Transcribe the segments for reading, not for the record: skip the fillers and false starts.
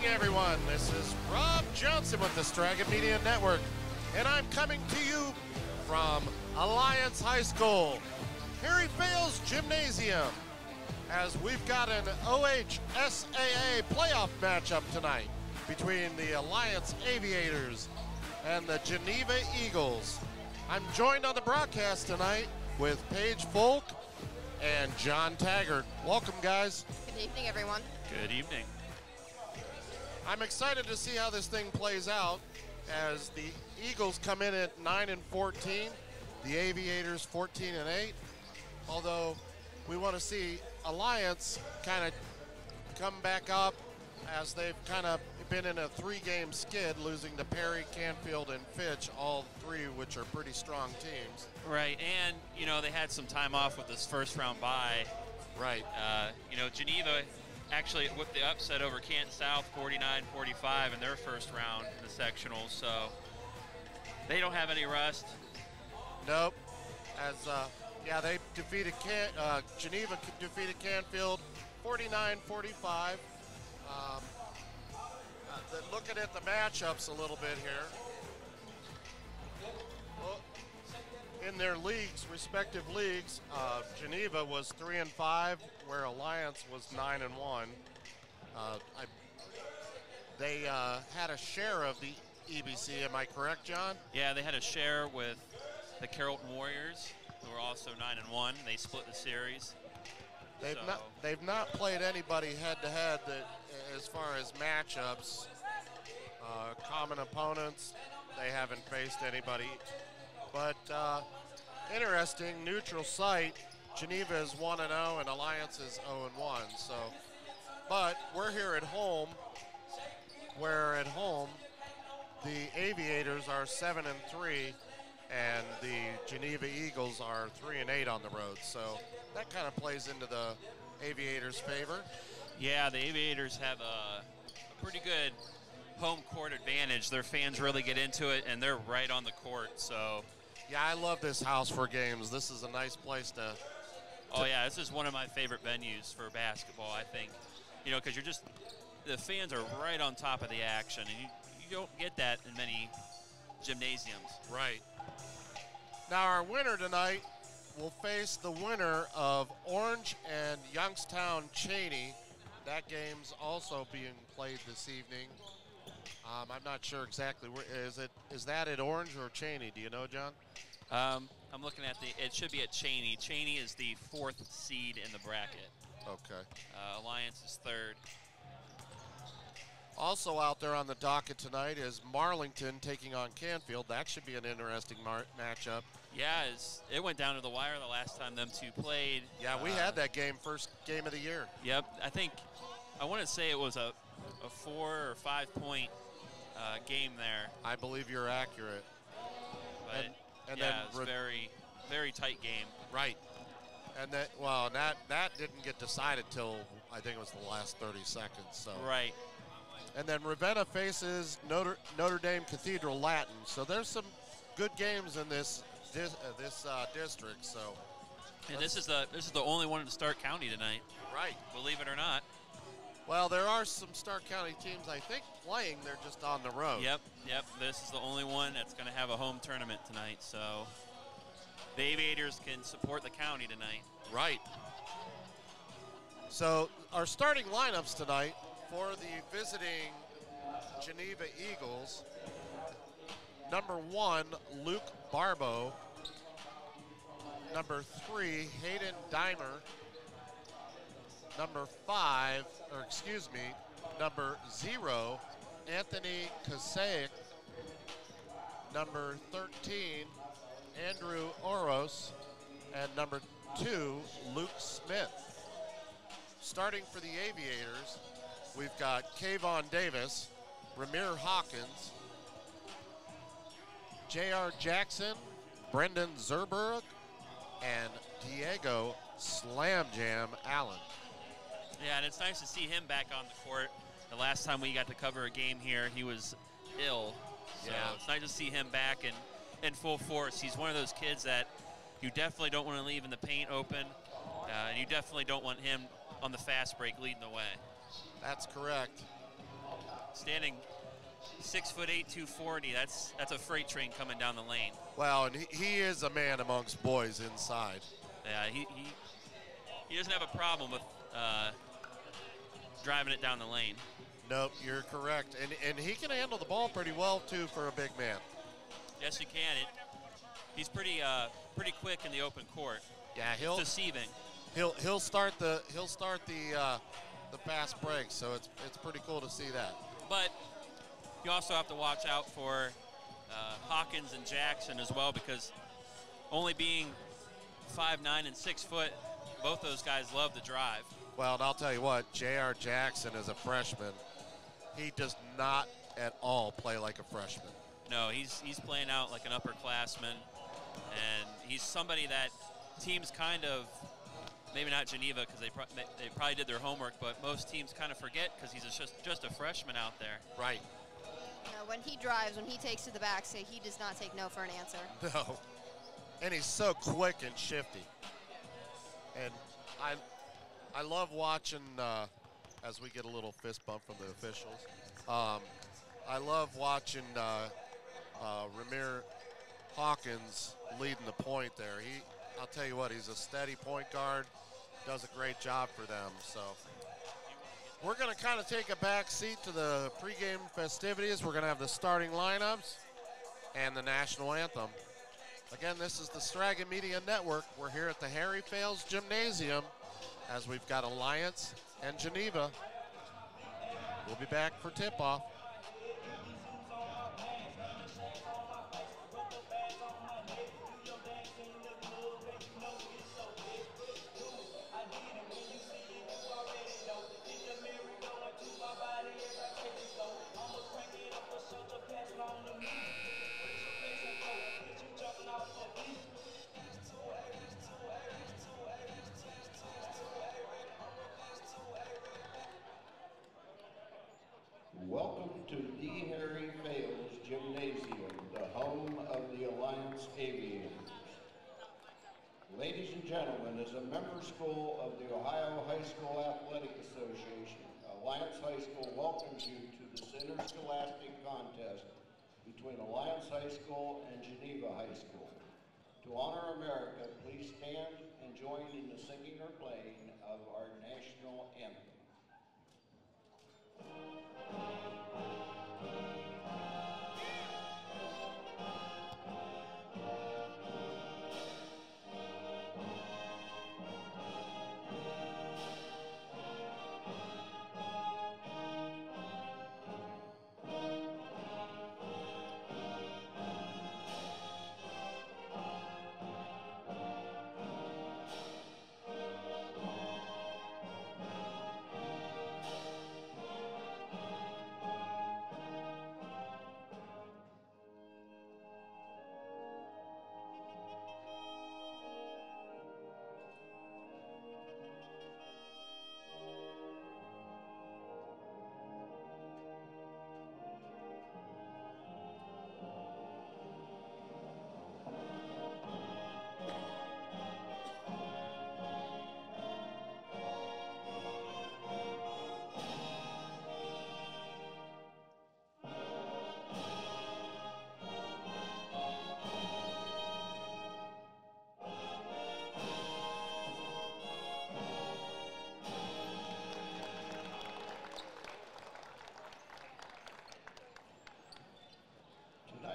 everyone. This is Rob Johnson with the Stragan Media Network, and I'm coming to you from Alliance High School, Harry Fales Gymnasium, as we've got an OHSAA playoff matchup tonight between the Alliance Aviators and the Geneva Eagles. I'm joined on the broadcast tonight with Paige Folk and John Taggart. Welcome, guys. Good evening, everyone. Good evening. I'm excited to see how this thing plays out as the Eagles come in at 9-14, the Aviators 14-8. Although we want to see Alliance kind of come back up as they've kind of been in a three-game skid, losing to Perry, Canfield, and Fitch, all three which are pretty strong teams. Right, and, you know, they had some time off with this first-round bye. Right. Geneva actually whipped the upset over Canton South 49-45 in their first round in the sectionals, so they don't have any rust. Nope. They defeated Geneva defeated Canfield 49-45. Looking at the matchups a little bit here. In their leagues, respective leagues, Geneva was 3-5, where Alliance was 9-1. They had a share of the EBC. Am I correct, John? Yeah, they had a share with the Carrollton Warriors, who were also 9-1. They split the series. They've not played anybody head-to-head as far as matchups. Common opponents, they haven't faced anybody. But interesting, neutral site, Geneva is 1-0 and Alliance is 0-1. So, but we're here at home, where at home the Aviators are 7-3 and the Geneva Eagles are 3-8 on the road. So that kind of plays into the Aviators' favor. Yeah, the Aviators have a pretty good home court advantage. Their fans really get into it, and they're right on the court. So, yeah, I love this house for games. This is a nice place to. Oh yeah, this is one of my favorite venues for basketball. I think, you know, because the fans are right on top of the action, and you don't get that in many gymnasiums. Right. Now our winner tonight will face the winner of Orange and Youngstown Cheney. That game's also being played this evening. I'm not sure exactly where is that at Orange or Cheney? Do you know, John? I'm looking at it should be at Cheney. Cheney is the 4th seed in the bracket. Okay. Alliance is 3rd. Also out there on the docket tonight is Marlington taking on Canfield. That should be an interesting matchup. Yeah, it went down to the wire the last time them two played. Yeah, we had that game, first game of the year. Yep, I want to say it was a 4 or 5 point game there. I believe you're accurate. But and yeah, then it was very, very tight game. Right. And that didn't get decided till I think it was the last 30 seconds. So. Right. And then Ravenna faces Notre Dame Cathedral Latin. So there's some good games in this district. So. And this is the only one in Stark County tonight. Right. Believe it or not. Well, there are some Stark County teams, I think, playing. They're just on the road. Yep. This is the only one that's going to have a home tournament tonight. So the Aviators can support the county tonight. Right. So our starting lineups tonight for the visiting Geneva Eagles. Number 1, Luke Barbeau. Number 3, Hayden Dimer. Number 0, Anthony Kasaic. Number 13, Andrew Oros. And number 2, Luke Smith. Starting for the Aviators, we've got Kayvon Davis, Ramir Hawkins, J.R. Jackson, Brendan Zerberg, and Diego Slam Jam Allen. Yeah, and it's nice to see him back on the court. The last time we got to cover a game here, he was ill. So it's nice to see him back in full force. He's one of those kids that you definitely don't want to leave in the paint open, and you definitely don't want him on the fast break leading the way. That's correct. standing 6'8", 240. That's a freight train coming down the lane. Well, and he is a man amongst boys inside. Yeah, he doesn't have a problem with driving it down the lane. Nope, you're correct. And he can handle the ball pretty well, too, for a big man. Yes, he can. He's pretty quick in the open court. Yeah, it's deceiving. He'll start the fast break, so it's pretty cool to see that. But you also have to watch out for Hawkins and Jackson as well, because only being 5'9" and 6 foot, both those guys love to drive. Well, and I'll tell you what, J.R. Jackson is a freshman. He does not at all play like a freshman. No, he's playing out like an upperclassman, and he's somebody that teams kind of, maybe not Geneva because they probably did their homework, but most teams kind of forget because he's just a freshman out there. Right. When he drives, when he takes to the back, he does not take no for an answer. No. And he's so quick and shifty. And I love watching, as we get a little fist bump from the officials, I love watching Ramir Hawkins leading the point there. I'll tell you what, he's a steady point guard, does a great job for them. So we're going to kind of take a back seat to the pregame festivities. We're going to have the starting lineups and the national anthem. Again, this is the Stragan Media Network. We're here at the Harry Fales Gymnasium as we've got Alliance and Geneva. We'll be back for tip-off. Welcome to the Harry Fales Gymnasium, the home of the Alliance Aviators. Ladies and gentlemen, as a member school of the Ohio High School Athletic Association, Alliance High School welcomes you to this interscholastic contest between Alliance High School and Geneva High School. To honor America, please stand and join in the singing or playing of our national anthem.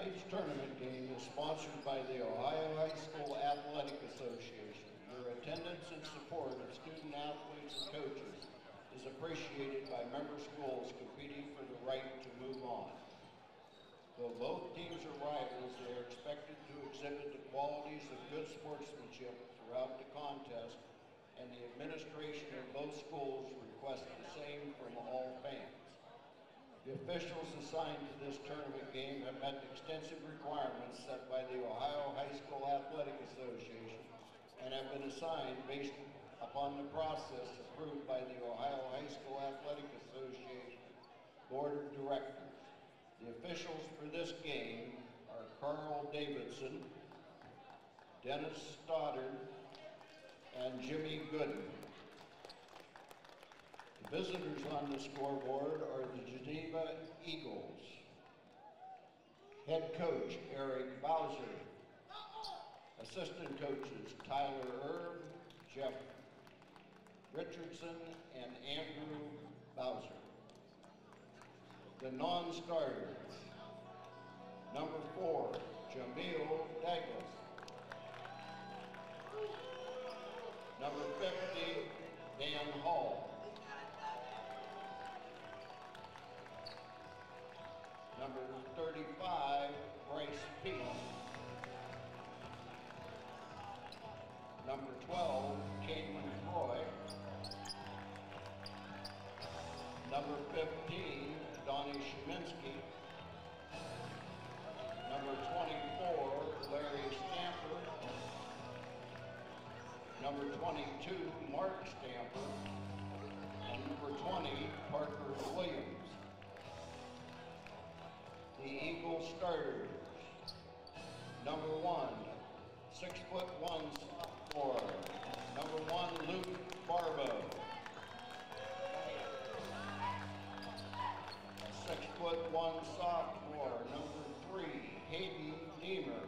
Tonight's tournament game is sponsored by the Ohio High School Athletic Association. Your attendance and support of student athletes and coaches is appreciated by member schools competing for the right to move on. Though both teams are rivals, they are expected to exhibit the qualities of good sportsmanship throughout the contest, and the administration of both schools request the same from all fans. The officials assigned to this tournament game have met extensive requirements set by the Ohio High School Athletic Association and have been assigned based upon the process approved by the Ohio High School Athletic Association Board of Directors. The officials for this game are Carl Davidson, Dennis Stoddard, and Jimmy Gooden. The visitors on the scoreboard are the Geneva Eagles. Head coach Eric Bowser. Assistant coaches Tyler Erb, Jeff Richardson, and Andrew Bowser. The non-starters. Number 4, Jamil Douglas. Number 50, Dan Hall. Number 35, Bryce Peace. Number 12, Caden Roy. Number 15, Donnie Sheminsky. Number 24, Larry Stamper. Number 22, Mark Stamper. And number 20, Parker Williams. The Eagles starters. Number 1, 6'1" sophomore. Number 1, Luke Barbo. 6'1" sophomore. Number 3, Hayden Deemer.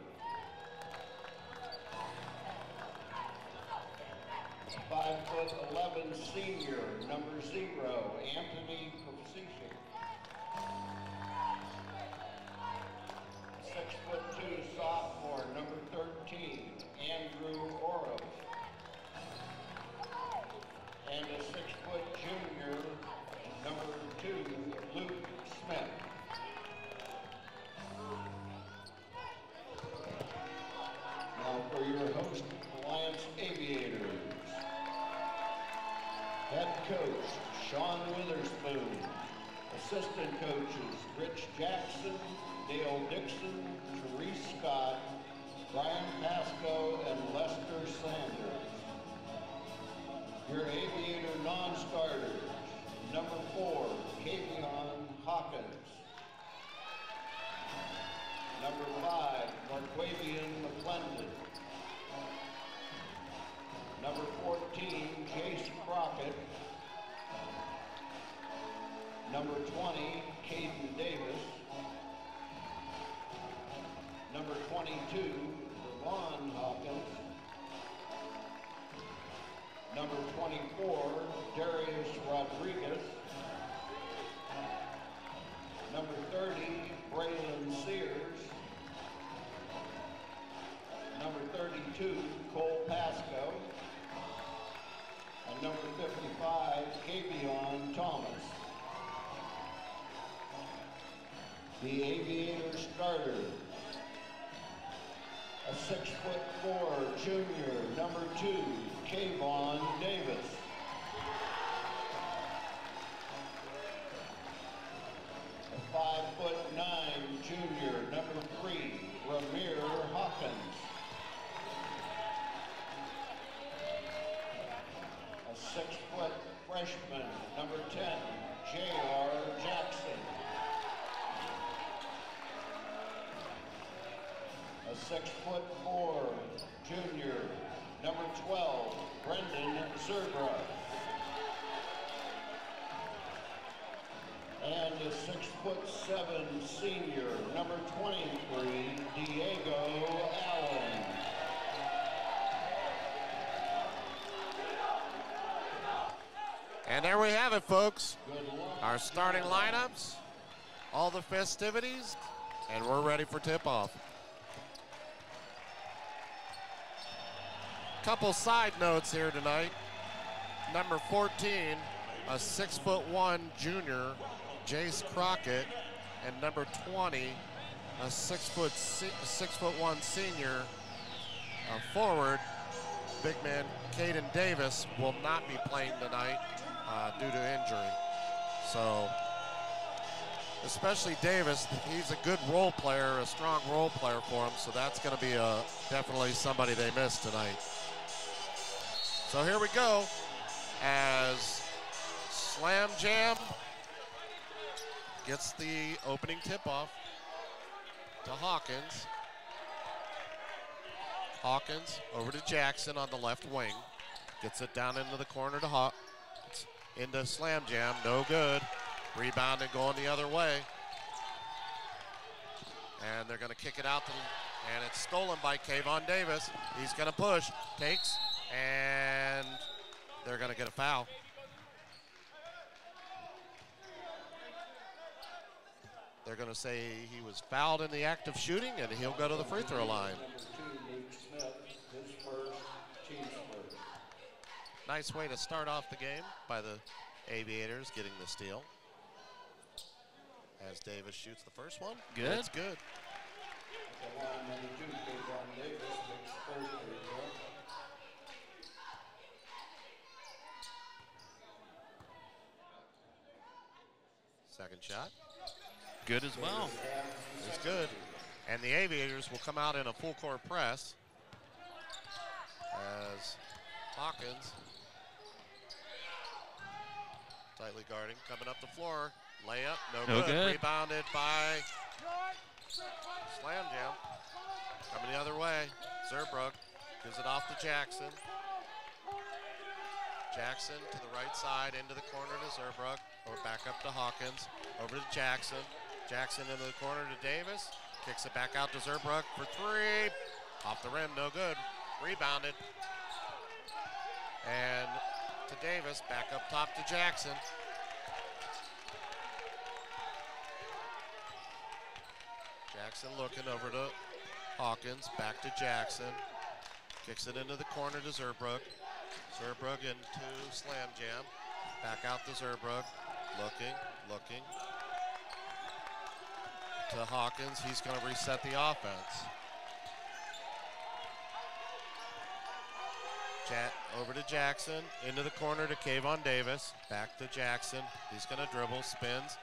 5'11" senior. Number 0, Anthony Pavsicic. 6'2" sophomore. Number 13, Andrew Oro. And a 6' junior, number 2, Luke Smith. Now for your host, Alliance Aviators. Head coach, Sean Witherspoon. Assistant coaches, Rich Jackson, Dale Dixon, Therese Scott, Brian Pasco, and Lester Sanders. Your Aviator non-starters. Number 4, Kavion Hawkins. Number 5, Marquavian McClendon. Number 14, Jace Crockett. Number 20, Caden Davis. Number 22, Devon Hawkins. Number 24, Darius Rodriguez. Number 30, Braylon Sears. Number 32, Cole Pasco. And number 55, Kavion Thomas. The Aviator starter. A 6'4" junior, number 2, Kayvon Davis. A 5'9" junior, number 3, Ramir Hawkins. A 6' freshman, number 10, J.R. Jackson. A 6'4" junior, number 12, Brendan Zerbra. And a 6'7" senior, number 23, Diego Allen. And there we have it, folks. Our starting lineups, all the festivities, and we're ready for tip-off. Couple side notes here tonight. Number 14, a 6'1" junior, Jace Crockett, and number 20, a 6'1" senior, forward, big man Caden Davis, will not be playing tonight due to injury. So, especially Davis, he's a good role player, a strong role player for him, so that's going to be definitely somebody they miss tonight. So here we go as Slam Jam gets the opening tip-off to Hawkins. Hawkins over to Jackson on the left wing. Gets it down into the corner to into Slam Jam, no good. Rebounded going the other way. And they're going to kick it out, and it's stolen by Kayvon Davis. He's going to push, takes, and they're going to get a foul. They're going to say he was fouled in the act of shooting, and he'll go to the free throw line. Nice way to start off the game by the Aviators, getting the steal. As Davis shoots the first one. Good. That's good. Second shot. Good as well. It's good. And the Aviators will come out in a full court press as Hawkins, tightly guarding, coming up the floor. Layup, no good. Rebounded by Slam Jam. Coming the other way. Zerbrook gives it off to Jackson. Jackson to the right side, into the corner to Zerbrook, or back up to Hawkins, over to Jackson. Jackson into the corner to Davis, kicks it back out to Zerbrook for three. Off the rim, no good. Rebounded. And to Davis, back up top to Jackson. Jackson looking over to Hawkins, back to Jackson. Kicks it into the corner to Zerbrook. Zerbrook into Slam Jam. Back out to Zerbrook. Looking. To Hawkins. He's going to reset the offense. Over to Jackson. Into the corner to Kayvon Davis. Back to Jackson. He's going to dribble. Spins.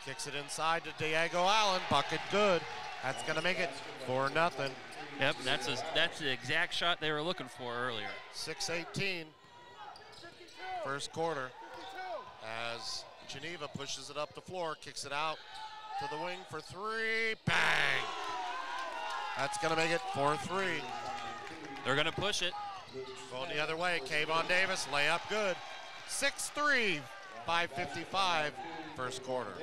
Kicks it inside to Diego Allen. Bucket good. That's going to make it 4-0. Yep, that's the exact shot they were looking for earlier. 6:18, first quarter, as Geneva pushes it up the floor, kicks it out to the wing for three, bang! That's gonna make it 4-3. They're gonna push it. Going the other way, Kayvon Davis, layup good. 6-3, 5:55, first quarter.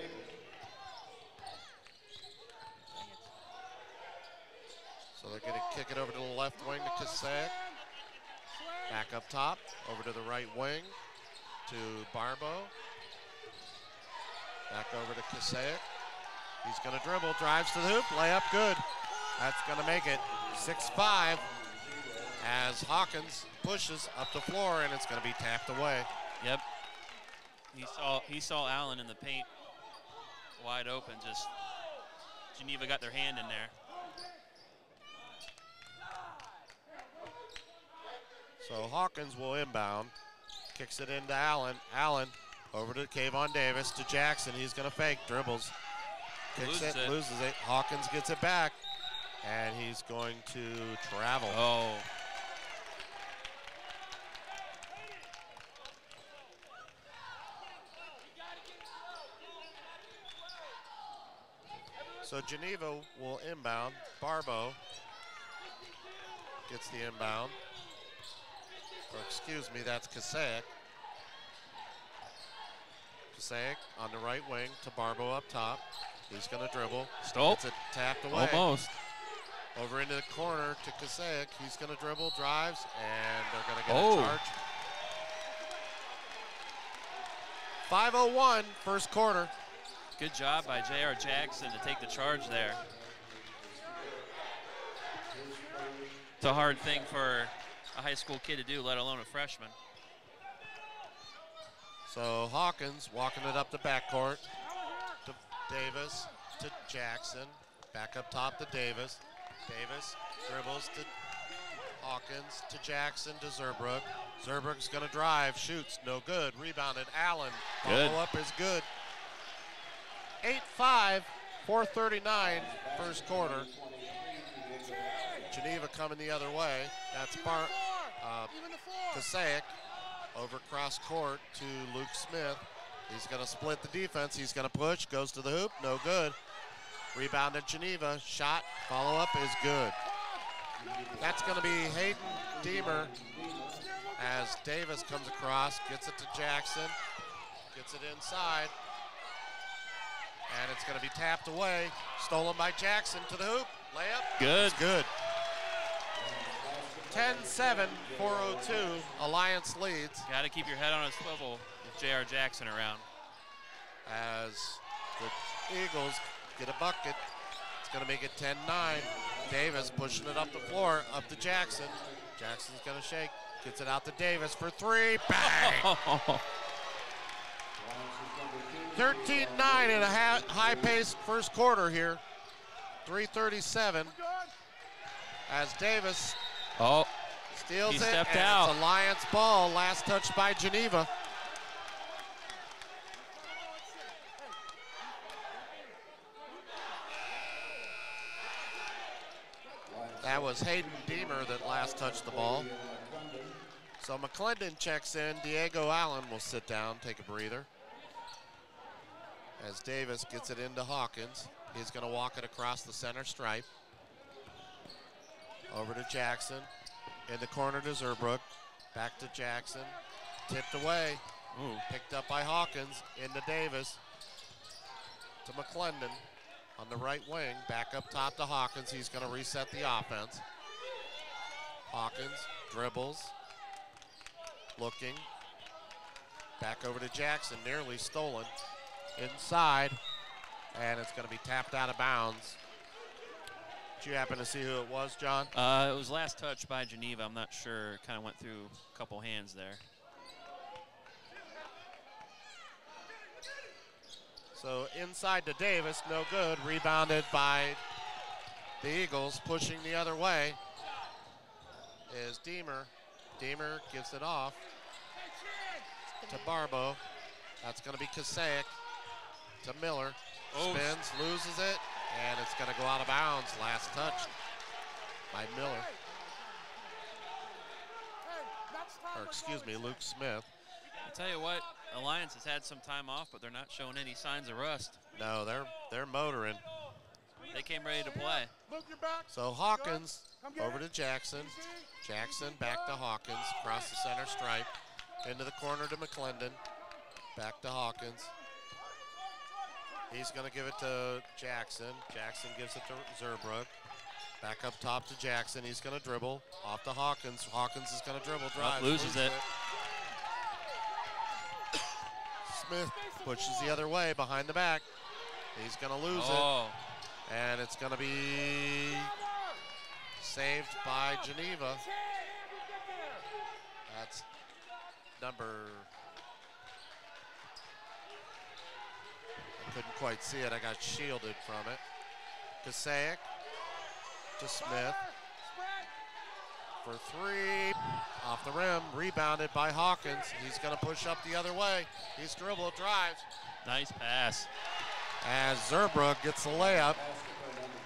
So they're going to kick it over to the left wing to Kasek. Back up top, over to the right wing to Barbo. Back over to Kasek. He's going to dribble, drives to the hoop, layup good. That's going to make it 6-5 as Hawkins pushes up the floor, and it's going to be tapped away. Yep. He saw Allen in the paint wide open. Just Geneva got their hand in there. So Hawkins will inbound, kicks it into Allen. Allen over to Kayvon Davis to Jackson. He's going to fake, dribbles, kicks it, loses it. Hawkins gets it back, and he's going to travel. Oh. So Geneva will inbound. Barbo gets the inbound. Or excuse me, that's Kasek. Kasek on the right wing to Barbo up top. He's going to dribble. Stole. Gets it tapped away. Almost. Over into the corner to Kasek. He's going to dribble, drives, and they're going to get a charge. 5:01, first quarter. Good job by J.R. Jackson to take the charge there. It's a hard thing for a high school kid to do, let alone a freshman. So Hawkins walking it up the backcourt to Davis, to Jackson. Back up top to Davis. Davis dribbles to Hawkins, to Jackson, to Zerbrook. Zerbrook's going to drive, shoots, no good. Rebounded, Allen. Follow-up is good. 8-5, 4:39, first quarter. Geneva coming the other way. That's Kasek over cross court to Luke Smith. He's going to split the defense. He's going to push, goes to the hoop, no good. Rebounded Geneva, shot, follow-up is good. That's going to be Hayden Deemer as Davis comes across, gets it to Jackson, gets it inside. And it's going to be tapped away. Stolen by Jackson to the hoop. Layup. Good. It's good. 10-7, 4:02. Alliance leads. Got to keep your head on a swivel with J.R. Jackson around. As the Eagles get a bucket. It's going to make it 10-9. Davis pushing it up the floor, up to Jackson. Jackson's going to shake. Gets it out to Davis for three. Bang! 13-9 in a high-paced first quarter here. 3:37 as Davis steals it, and out. It's Alliance ball. Last touch by Geneva. That was Hayden Deemer that last touched the ball. So McClendon checks in. Diego Allen will sit down, take a breather. As Davis gets it into Hawkins. He's going to walk it across the center stripe. Over to Jackson. In the corner to Zerbrook. Back to Jackson. Tipped away. Ooh. Picked up by Hawkins. Into Davis. To McClendon. On the right wing. Back up top to Hawkins. He's going to reset the offense. Hawkins dribbles. Looking. Back over to Jackson. Nearly stolen. Inside. And it's going to be tapped out of bounds. Did you happen to see who it was, John? It was last touch by Geneva. I'm not sure. Kind of went through a couple hands there. So inside to Davis, no good. Rebounded by the Eagles. Pushing the other way is Deemer. Deemer gives it off to Barbo. That's going to be Kasaic to Miller. Spins, loses it, and it's going to go out of bounds. Last touch by Miller. Or excuse me, Luke Smith. I'll tell you what, Alliance has had some time off, but they're not showing any signs of rust. No, they're motoring. They came ready to play. So Hawkins over to Jackson. Jackson back to Hawkins, across the center stripe. Into the corner to McClendon. Back to Hawkins. He's going to give it to Jackson. Jackson gives it to Zerbrook. Back up top to Jackson. He's going to dribble. Off to Hawkins. Hawkins is going to dribble, drive. Loses it. Smith pushes the other way behind the back. He's going to lose it. And it's going to be saved by Geneva. That's number... Couldn't quite see it. I got shielded from it. Kasaic to Smith for three. Off the rim. Rebounded by Hawkins. He's going to push up the other way. He's dribble, drives. Nice pass. As Zerbrook gets the layup.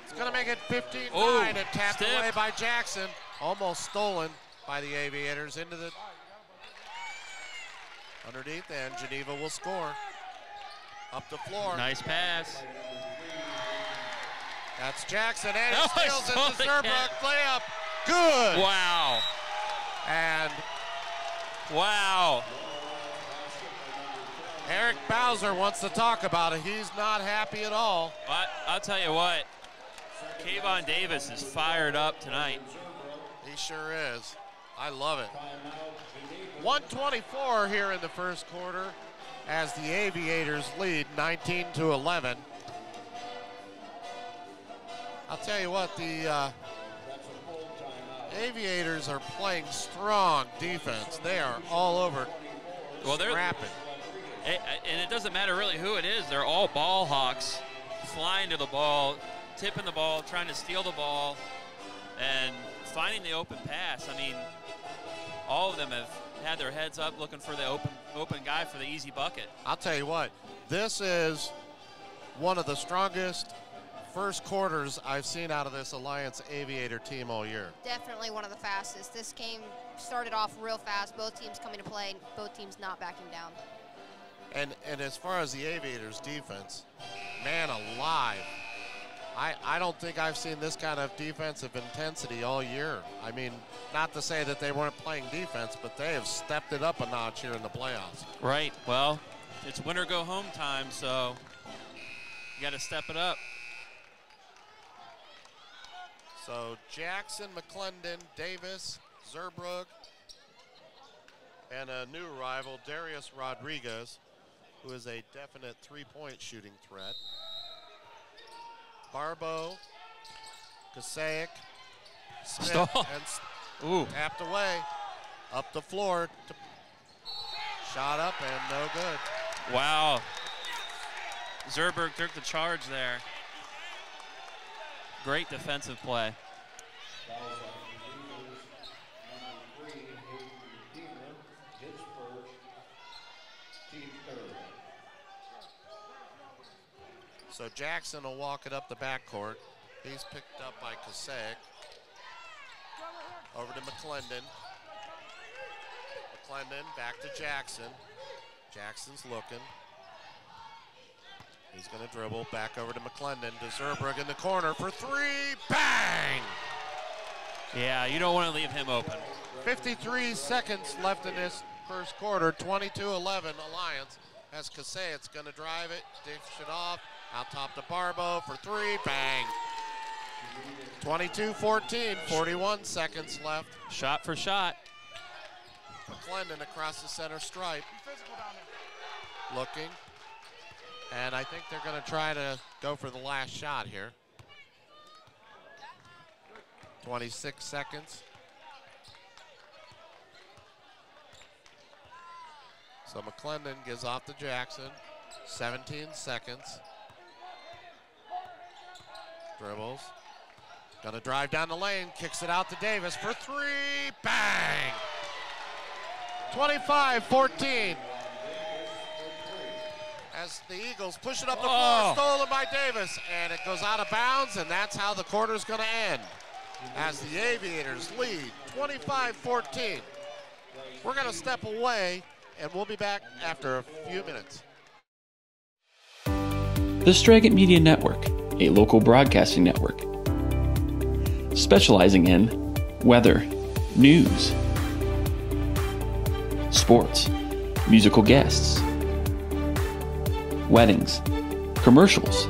It's going to make it 15-9 and tapped away by Jackson. Almost stolen by the Aviators into the underneath, and Geneva will score. Up the floor. Nice pass. That's Jackson, and he steals it to Zerbrook. Layup. Good. Wow. And wow. Eric Bowser wants to talk about it. He's not happy at all. I'll tell you what. Kayvon Davis is fired up tonight. He sure is. I love it. 1:24 here in the first quarter, as the Aviators lead 19-11. I'll tell you what, the Aviators are playing strong defense. They are all over. Well, they're scrapping. And it doesn't matter really who it is. They're all ball hawks, flying to the ball, tipping the ball, trying to steal the ball, and finding the open pass. I mean, all of them have had their heads up looking for the open guy for the easy bucket. I'll tell you what, this is one of the strongest first quarters I've seen out of this Alliance Aviator team all year. Definitely one of the fastest. This game started off real fast, both teams coming to play, both teams not backing down. And as far as the Aviators defense, man alive, I don't think I've seen this kind of defensive intensity all year. I mean, not to say that they weren't playing defense, but they have stepped it up a notch here in the playoffs. Right. Well, it's win or go home time, so You got to step it up. So Jackson, McClendon, Davis, Zerbrug, and a new rival, Darius Rodriguez, who is a definite three-point shooting threat. Barbeau, Kasaic, Smith, and tapped away. Up the floor. Shot up and no good. Wow. Zerberg took the charge there. Great defensive play. So Jackson will walk it up the backcourt. He's picked up by Kasaic. Over to McClendon. McClendon back to Jackson. Jackson's looking. He's going to dribble back over to McClendon. To Zerbrug in the corner for three. Bang! Yeah, you don't want to leave him open. 53 seconds left in this first quarter. 22-11 Alliance. As Kasaic's going to drive it, dish it off. Out top to Barbeau for three. Bang! 22-14, 41 seconds left. Shot for shot. McClendon across the center stripe. Looking. And I think they're going to try to go for the last shot here. 26 seconds. So McClendon gives off to Jackson. 17 seconds. Dribbles. Gonna drive down the lane, kicks it out to Davis for three. Bang! 25-14. As the Eagles push it up the floor, stolen by Davis, and it goes out of bounds, and that's how the quarter's gonna end. As the Aviators lead 25-14. We're gonna step away, and we'll be back after a few minutes. The Straggett Media Network, a local broadcasting network, specializing in weather, news, sports, musical guests, weddings, commercials,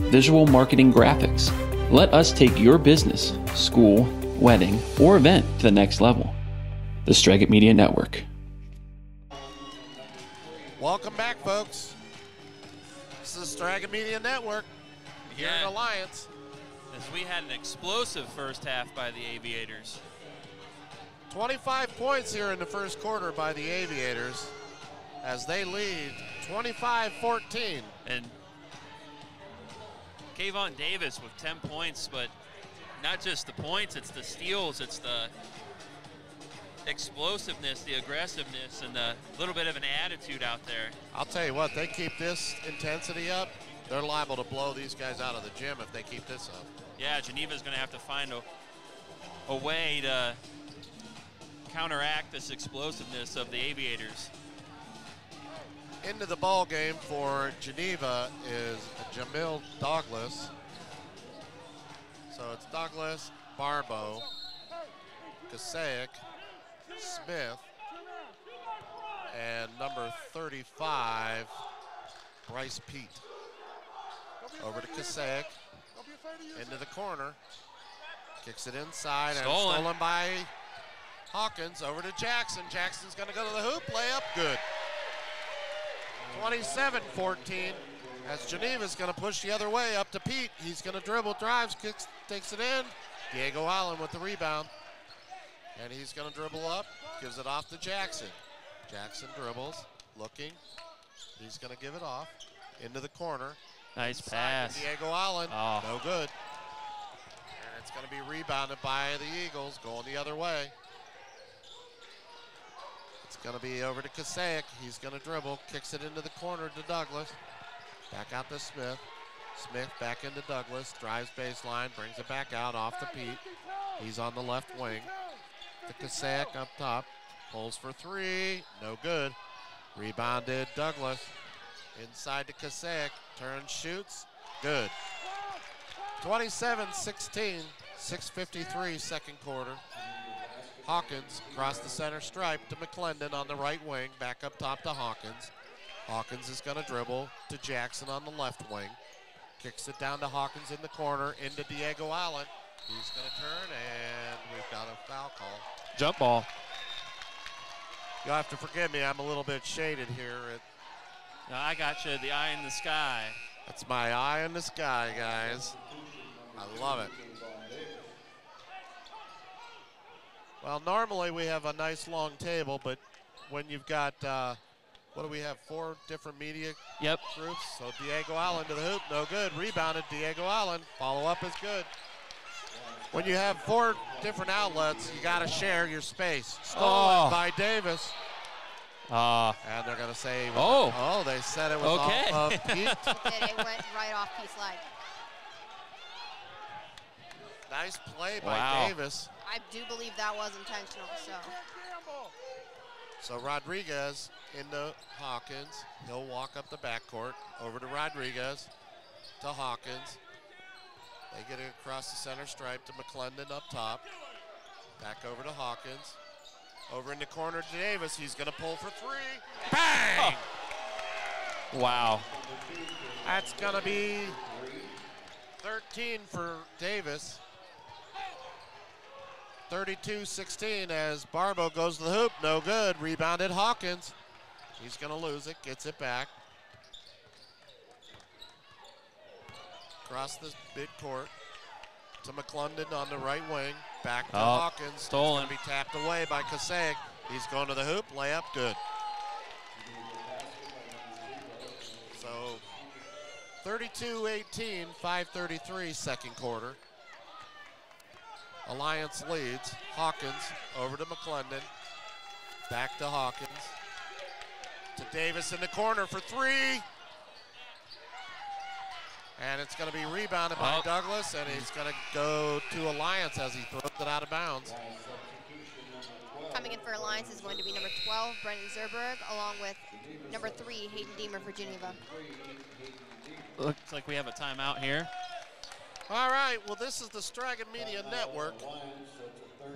visual marketing graphics. Let us take your business, school, wedding, or event to the next level. The Straggett Media Network. Welcome back, folks. This is the Straggett Media Network here in Alliance. As we had an explosive first half by the Aviators. 25 points here in the first quarter by the Aviators as they lead 25-14. And Kayvon Davis with 10 points, but not just the points, it's the steals, it's the explosiveness, the aggressiveness, and the little bit of an attitude out there. I'll tell you what, they keep this intensity up, they're liable to blow these guys out of the gym if they keep this up. Yeah, Geneva's going to have to find a way to counteract this explosiveness of the Aviators. Into the ball game for Geneva is Jamil Douglas. So it's Douglas, Barbeau, Kasaic, Smith, and number 35, Bryce Pete. Over to Kasaic, into the corner, kicks it inside, and stolen by Hawkins. Over to Jackson. Jackson's going to go to the hoop, layup, good. 27-14, as Geneva's going to push the other way up to Pete. He's going to dribble, drives, kicks, takes it in. Diego Allen with the rebound. And he's going to dribble up, gives it off to Jackson. Jackson dribbles, looking. He's going to give it off into the corner. Nice pass. Diego Allen, oh. No good. And it's going to be rebounded by the Eagles, going the other way. It's going to be over to Kasaic. He's going to dribble, kicks it into the corner to Douglas. Back out to Smith. Smith back into Douglas, drives baseline, brings it back out off to Pete. He's on the left wing. To Kasaic up top, pulls for three, no good. Rebounded Douglas. Inside to Kasaic, turns, shoots, good. 27-16, 6:53 second quarter. Hawkins across the center stripe to McClendon on the right wing, back up top to Hawkins. Hawkins is going to dribble to Jackson on the left wing. Kicks it down to Hawkins in the corner, into Diego Allen. He's going to turn, and we've got a foul call. Jump ball. You'll have to forgive me, I'm a little bit shaded here. No, I got you, the eye in the sky. That's my eye in the sky, guys. I love it. Well, normally we have a nice long table, but when you've got, what do we have, 4 different media groups? So Diego Allen to the hoop, no good. Rebounded, Diego Allen. Follow-up is good. When you have 4 different outlets, you got to share your space. Stolen by Davis. And they're going to say, they said it was off of Pete. It went right off Pete's leg. Nice play by Davis. I do believe that was intentional, So Rodriguez into Hawkins. He'll walk up the backcourt, over to Rodriguez, to Hawkins. They get it across the center stripe to McClendon up top. Back over to Hawkins. Over in the corner to Davis. He's going to pull for 3. Bang! Oh. Wow. That's going to be 13 for Davis. 32-16 as Barbo goes to the hoop. No good. Rebounded Hawkins. He's going to lose it. Gets it back. Across the midcourt to McClendon on the right wing. Back to Hawkins. Stolen. It's going to be tapped away by Kasek. He's going to the hoop. Layup good. So 32-18, 5:33 second quarter. Alliance leads. Hawkins over to McClendon. Back to Hawkins. To Davis in the corner for 3. And it's going to be rebounded by Douglas, and he's going to go to Alliance as he throws it out of bounds. Coming in for Alliance is going to be number 12, Brendan Zerberg, along with number 3, Hayden Deemer for Geneva. Looks like we have a timeout here. All right, well, this is the Stragan Media Network.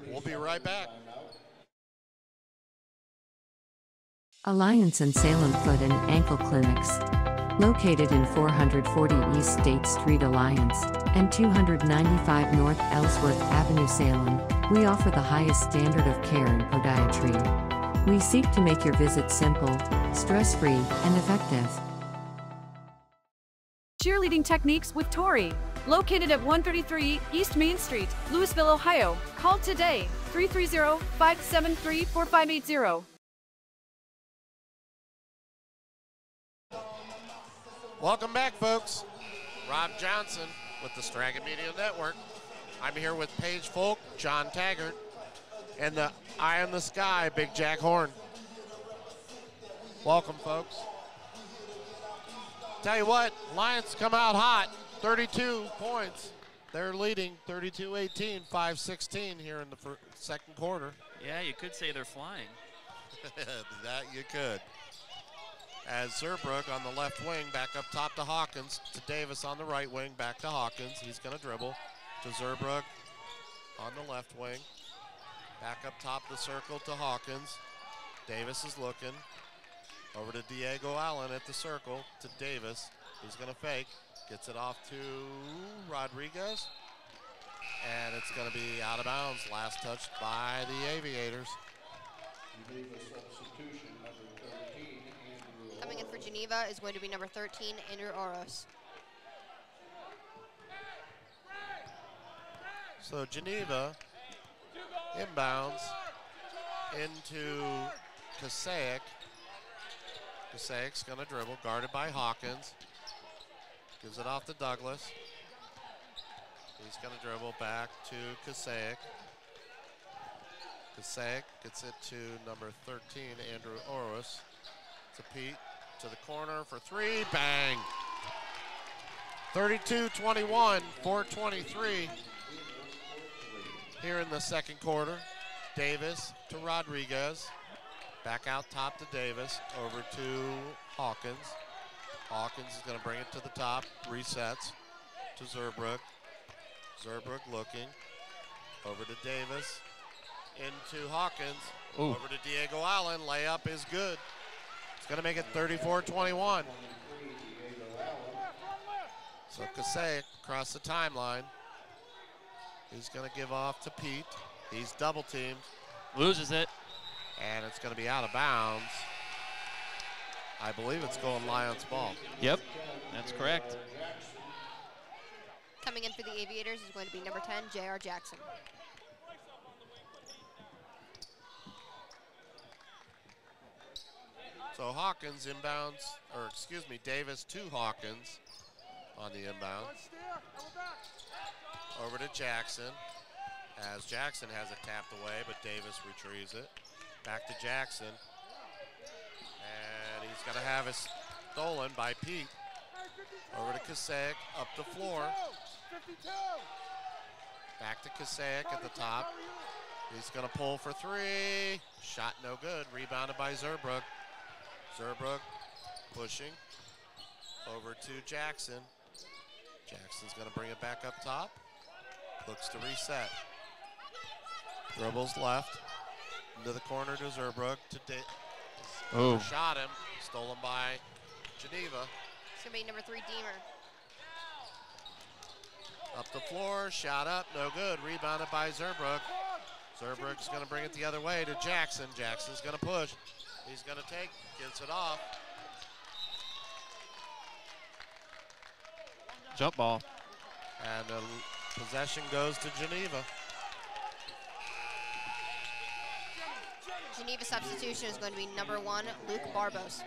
We'll be right back. Alliance and Salem Foot and Ankle Clinics. Located in 440 East State Street, Alliance, and 295 North Ellsworth Avenue, Salem, we offer the highest standard of care in podiatry. We seek to make your visit simple, stress-free, and effective. Cheerleading techniques with Tori. Located at 133 East Main Street, Louisville, Ohio. Call today, 330-573-4580. Welcome back, folks. Rob Johnson with the Stragan Media Network. I'm here with Paige Folk, John Taggart, and the eye in the sky, Big Jack Horn. Welcome, folks. Tell you what, Lions come out hot, 32 points. They're leading 32-18, 5:16 here in the second quarter. Yeah, you could say they're flying. That you could. As Zerbrook on the left wing, back up top to Hawkins, to Davis on the right wing, back to Hawkins. He's going to dribble to Zerbrook on the left wing. Back up top of the circle to Hawkins. Davis is looking. Over to Diego Allen at the circle to Davis. He's going to fake. Gets it off to Rodriguez. And it's going to be out of bounds. Last touched by the Aviators. Coming in for Geneva is going to be number 13, Andrew Oros. So Geneva inbounds into Kasek. Kasek's going to dribble, guarded by Hawkins. Gives it off to Douglas. He's going to dribble back to Kasek. Kasek gets it to number 13, Andrew Oros. To Pete, to the corner for 3, bang. 32-21, 4:23 here in the second quarter. Davis to Rodriguez. Back out top to Davis, over to Hawkins. Hawkins is going to bring it to the top, resets to Zerbrook. Zerbrook looking, over to Davis, into Hawkins, over to Diego Allen. Layup is good. It's going to make it 34-21. So Kasey across the timeline. He's going to give off to Pete. He's double teamed. Loses it. And it's going to be out of bounds. I believe it's going Lions ball. Yep, that's correct. Coming in for the Aviators is going to be number 10, J.R. Jackson. So Hawkins inbounds, or excuse me, Davis to Hawkins on the inbound. Over to Jackson, as Jackson has it tapped away, but Davis retrieves it. Back to Jackson. And he's going to have it stolen by Pete. Over to Kasey, up the floor. Back to Kasey at the top. He's going to pull for three. Shot no good. Rebounded by Zerbrook. Zerbrook pushing over to Jackson. Jackson's going to bring it back up top. Looks to reset. Dribbles left. Into the corner to Zerbrook. Oh. Shot him. Stolen by Geneva. It's going to be number 3, Deemer. Up the floor. Shot up. No good. Rebounded by Zerbrook. Zerbrook's going to bring it the other way to Jackson. Jackson's going to push. He's going to take. Gets it off. Jump ball. And the possession goes to Geneva. Geneva substitution is going to be number 1, Luke Barbos.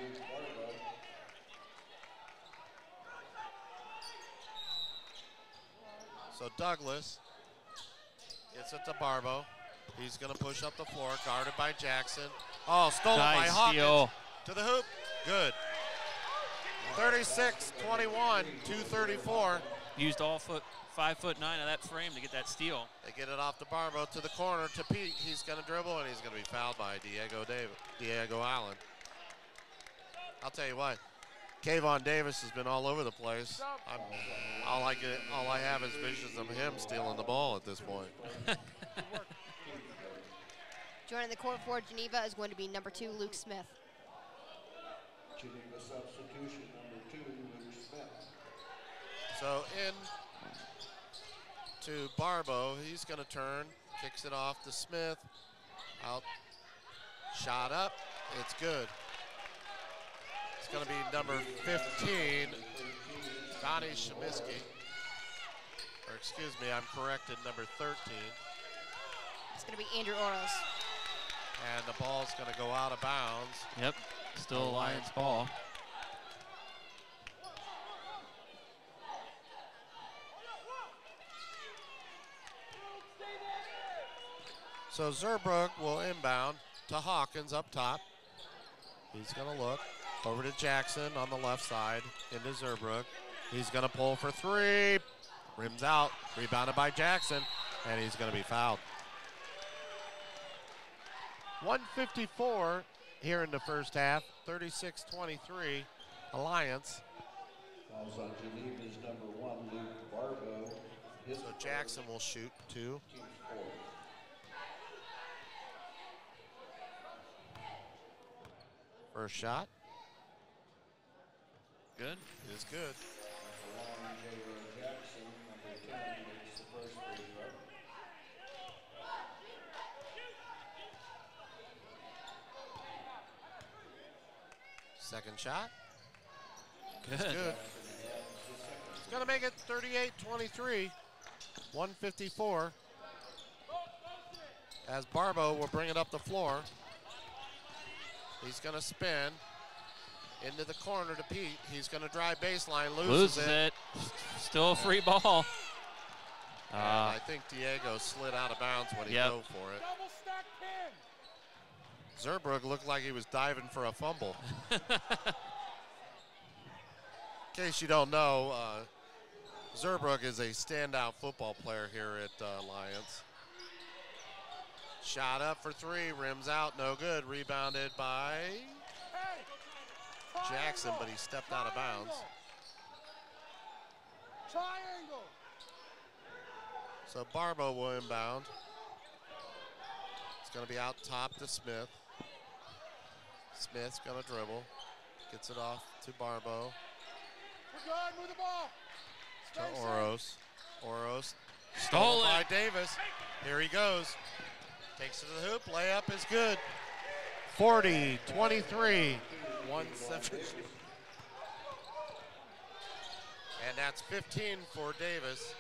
So Douglas gets it to Barbo. He's going to push up the floor, guarded by Jackson. Oh, stolen by Hawkins. Steal. To the hoop. Good. 36-21, 2:34. Used all 5'9" of that frame to get that steal. They get it off to Barbo to the corner to Pete. He's going to dribble, and he's going to be fouled by Diego Allen. I'll tell you what, Kayvon Davis has been all over the place. All I have is visions of him stealing the ball at this point. Joining the court for Geneva is going to be number 2, Luke Smith. Geneva substitution, number 2, Luke Smith. So in to Barbo, he's going to turn, kicks it off to Smith. Out, shot up, it's good. It's going to be number 15, Donnie Shemiski. Or excuse me, I'm corrected, number 13. It's going to be Andrew Oros. And the ball's going to go out of bounds. Yep, still a Lions ball. So Zerbrook will inbound to Hawkins up top. He's going to look over to Jackson on the left side into Zerbrook. He's going to pull for three. Rims out, rebounded by Jackson, and he's going to be fouled. 1:54 here in the first half, 36-23, Alliance. Fouls on Geneva's number 1, Luke Barbo. So Jackson will shoot 2. First shot. Good. Is good. Jackson, number 10, makes the first free throw. Second shot. Good. It's good. It's going to make it 38-23, 1:54. As Barbo will bring it up the floor. He's going to spin into the corner to Pete. He's going to drive baseline, loses it. Still a free ball. And I think Diego slid out of bounds when he dove for it. Zerbrook looked like he was diving for a fumble. In case you don't know, Zerbrook is a standout football player here at Lions. Shot up for three, rims out, no good. Rebounded by Jackson, but he stepped out of bounds. Triangle. So Barbo will inbound. It's going to be out top to Smith. Smith's going to dribble. Gets it off to Barbeau. Move the ball. To Oros. Oros. Stolen by Davis. Here he goes. Takes it to the hoop. Layup is good. 40-23. 1-7. And that's 15 for Davis.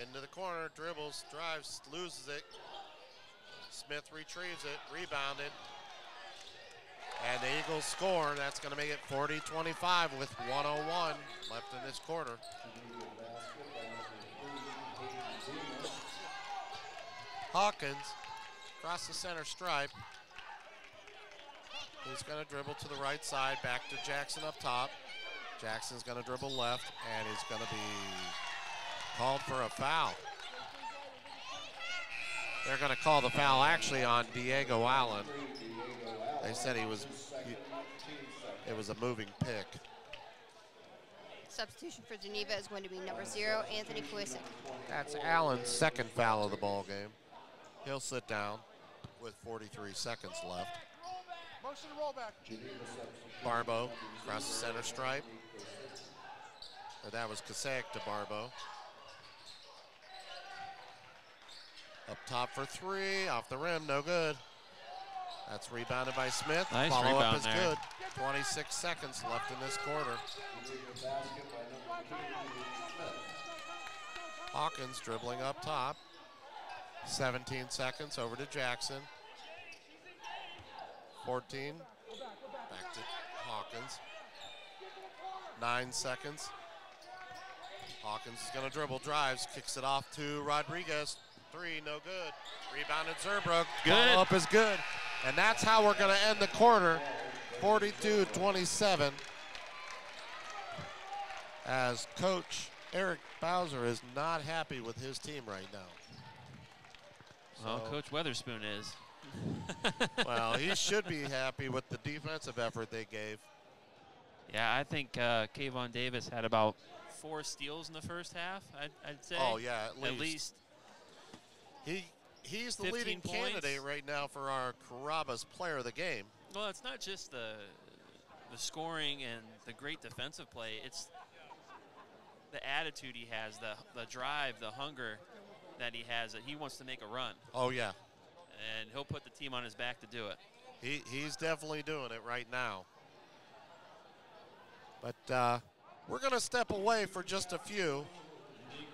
Into the corner, dribbles, drives, loses it. Smith retrieves it, rebounded. And the Eagles score. That's going to make it 40-25 with 1:01 left in this quarter. Hawkins across the center stripe. He's going to dribble to the right side, back to Jackson up top. Jackson's going to dribble left, and he's going to be called for a foul. They're going to call the foul actually on Diego Allen. They said it was a moving pick. Substitution for Geneva is going to be number 0, Anthony Kuisic. That's Allen's second foul of the ball game. He'll sit down with 43 seconds left. Motion to roll back. Barbeau across the center stripe. Or that was Kasek to Barbeau. Up top for 3, off the rim, no good. That's rebounded by Smith. Nice Follow rebound up is there. good. 26 seconds left in this quarter. Hawkins dribbling up top. 17 seconds over to Jackson. 14. Back to Hawkins. 9 seconds. Hawkins is going to dribble, drives, kicks it off to Rodriguez. 3, no good. Rebounded Zerbrook. Good. Follow-up is good. And that's how we're going to end the quarter. 42-27. As Coach Eric Bowser is not happy with his team right now. Well, Coach Weatherspoon is. Well, he should be happy with the defensive effort they gave. Yeah, I think Kayvon Davis had about 4 steals in the first half, I'd say. Oh, yeah, At least. He's the 15 leading points. candidate right now for our Carrabba's player of the game. Well, it's not just the scoring and the great defensive play. It's the attitude he has, the drive, the hunger that he has, that he wants to make a run. Oh, yeah. And he'll put the team on his back to do it. He's definitely doing it right now. But we're going to step away for just a few,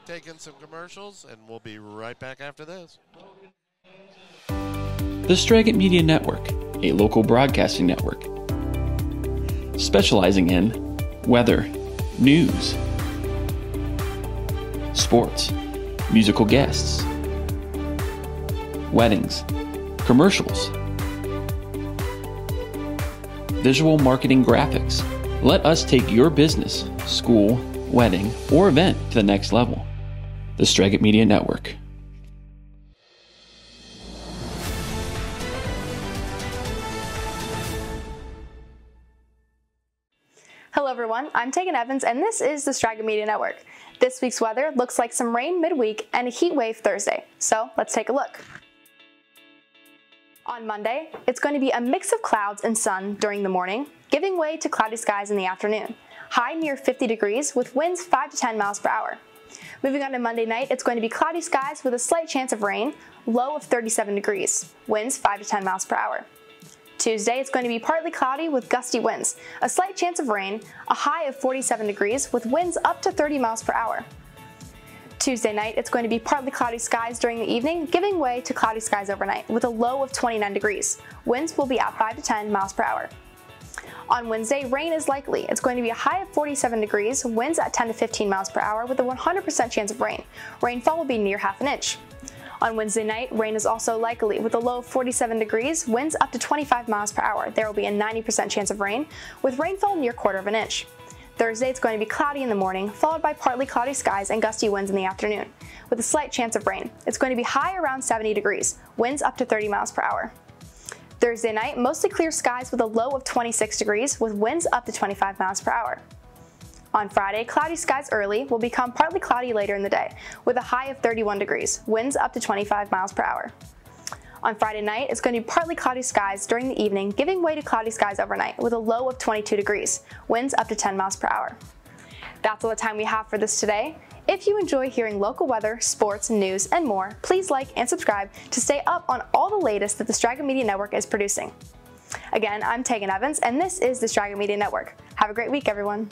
take in some commercials, and we'll be right back after this. The Straggett Media Network, a local broadcasting network, specializing in weather, news, sports, musical guests, weddings, commercials, visual marketing graphics. Let us take your business, school, wedding, or event to the next level. The Straggett Media Network. Hello everyone, I'm Tegan Evans and this is the Straggett Media Network. This week's weather looks like some rain midweek and a heat wave Thursday, so let's take a look. On Monday, it's going to be a mix of clouds and sun during the morning, giving way to cloudy skies in the afternoon. High near 50 degrees with winds 5 to 10 miles per hour. Moving on to Monday night, it's going to be cloudy skies with a slight chance of rain, low of 37 degrees, winds 5 to 10 miles per hour. Tuesday, it's going to be partly cloudy with gusty winds, a slight chance of rain, a high of 47 degrees with winds up to 30 miles per hour. Tuesday night, it's going to be partly cloudy skies during the evening, giving way to cloudy skies overnight with a low of 29 degrees. Winds will be at 5 to 10 miles per hour. On Wednesday, rain is likely. It's going to be a high of 47 degrees, winds at 10 to 15 miles per hour with a 100% chance of rain. Rainfall will be near half an inch. On Wednesday night, rain is also likely with a low of 47 degrees, winds up to 25 miles per hour. There will be a 90% chance of rain with rainfall near quarter of an inch. Thursday, it's going to be cloudy in the morning, followed by partly cloudy skies and gusty winds in the afternoon, with a slight chance of rain. It's going to be high around 70 degrees, winds up to 30 miles per hour. Thursday night, mostly clear skies with a low of 26 degrees, with winds up to 25 miles per hour. On Friday, cloudy skies early will become partly cloudy later in the day, with a high of 31 degrees, winds up to 25 miles per hour. On Friday night, it's going to be partly cloudy skies during the evening, giving way to cloudy skies overnight with a low of 22 degrees, winds up to 10 miles per hour. That's all the time we have for this today. If you enjoy hearing local weather, sports, news, and more, please like and subscribe to stay up on all the latest that the Strega Media Network is producing. Again, I'm Tegan Evans, and this is the Strega Media Network. Have a great week, everyone.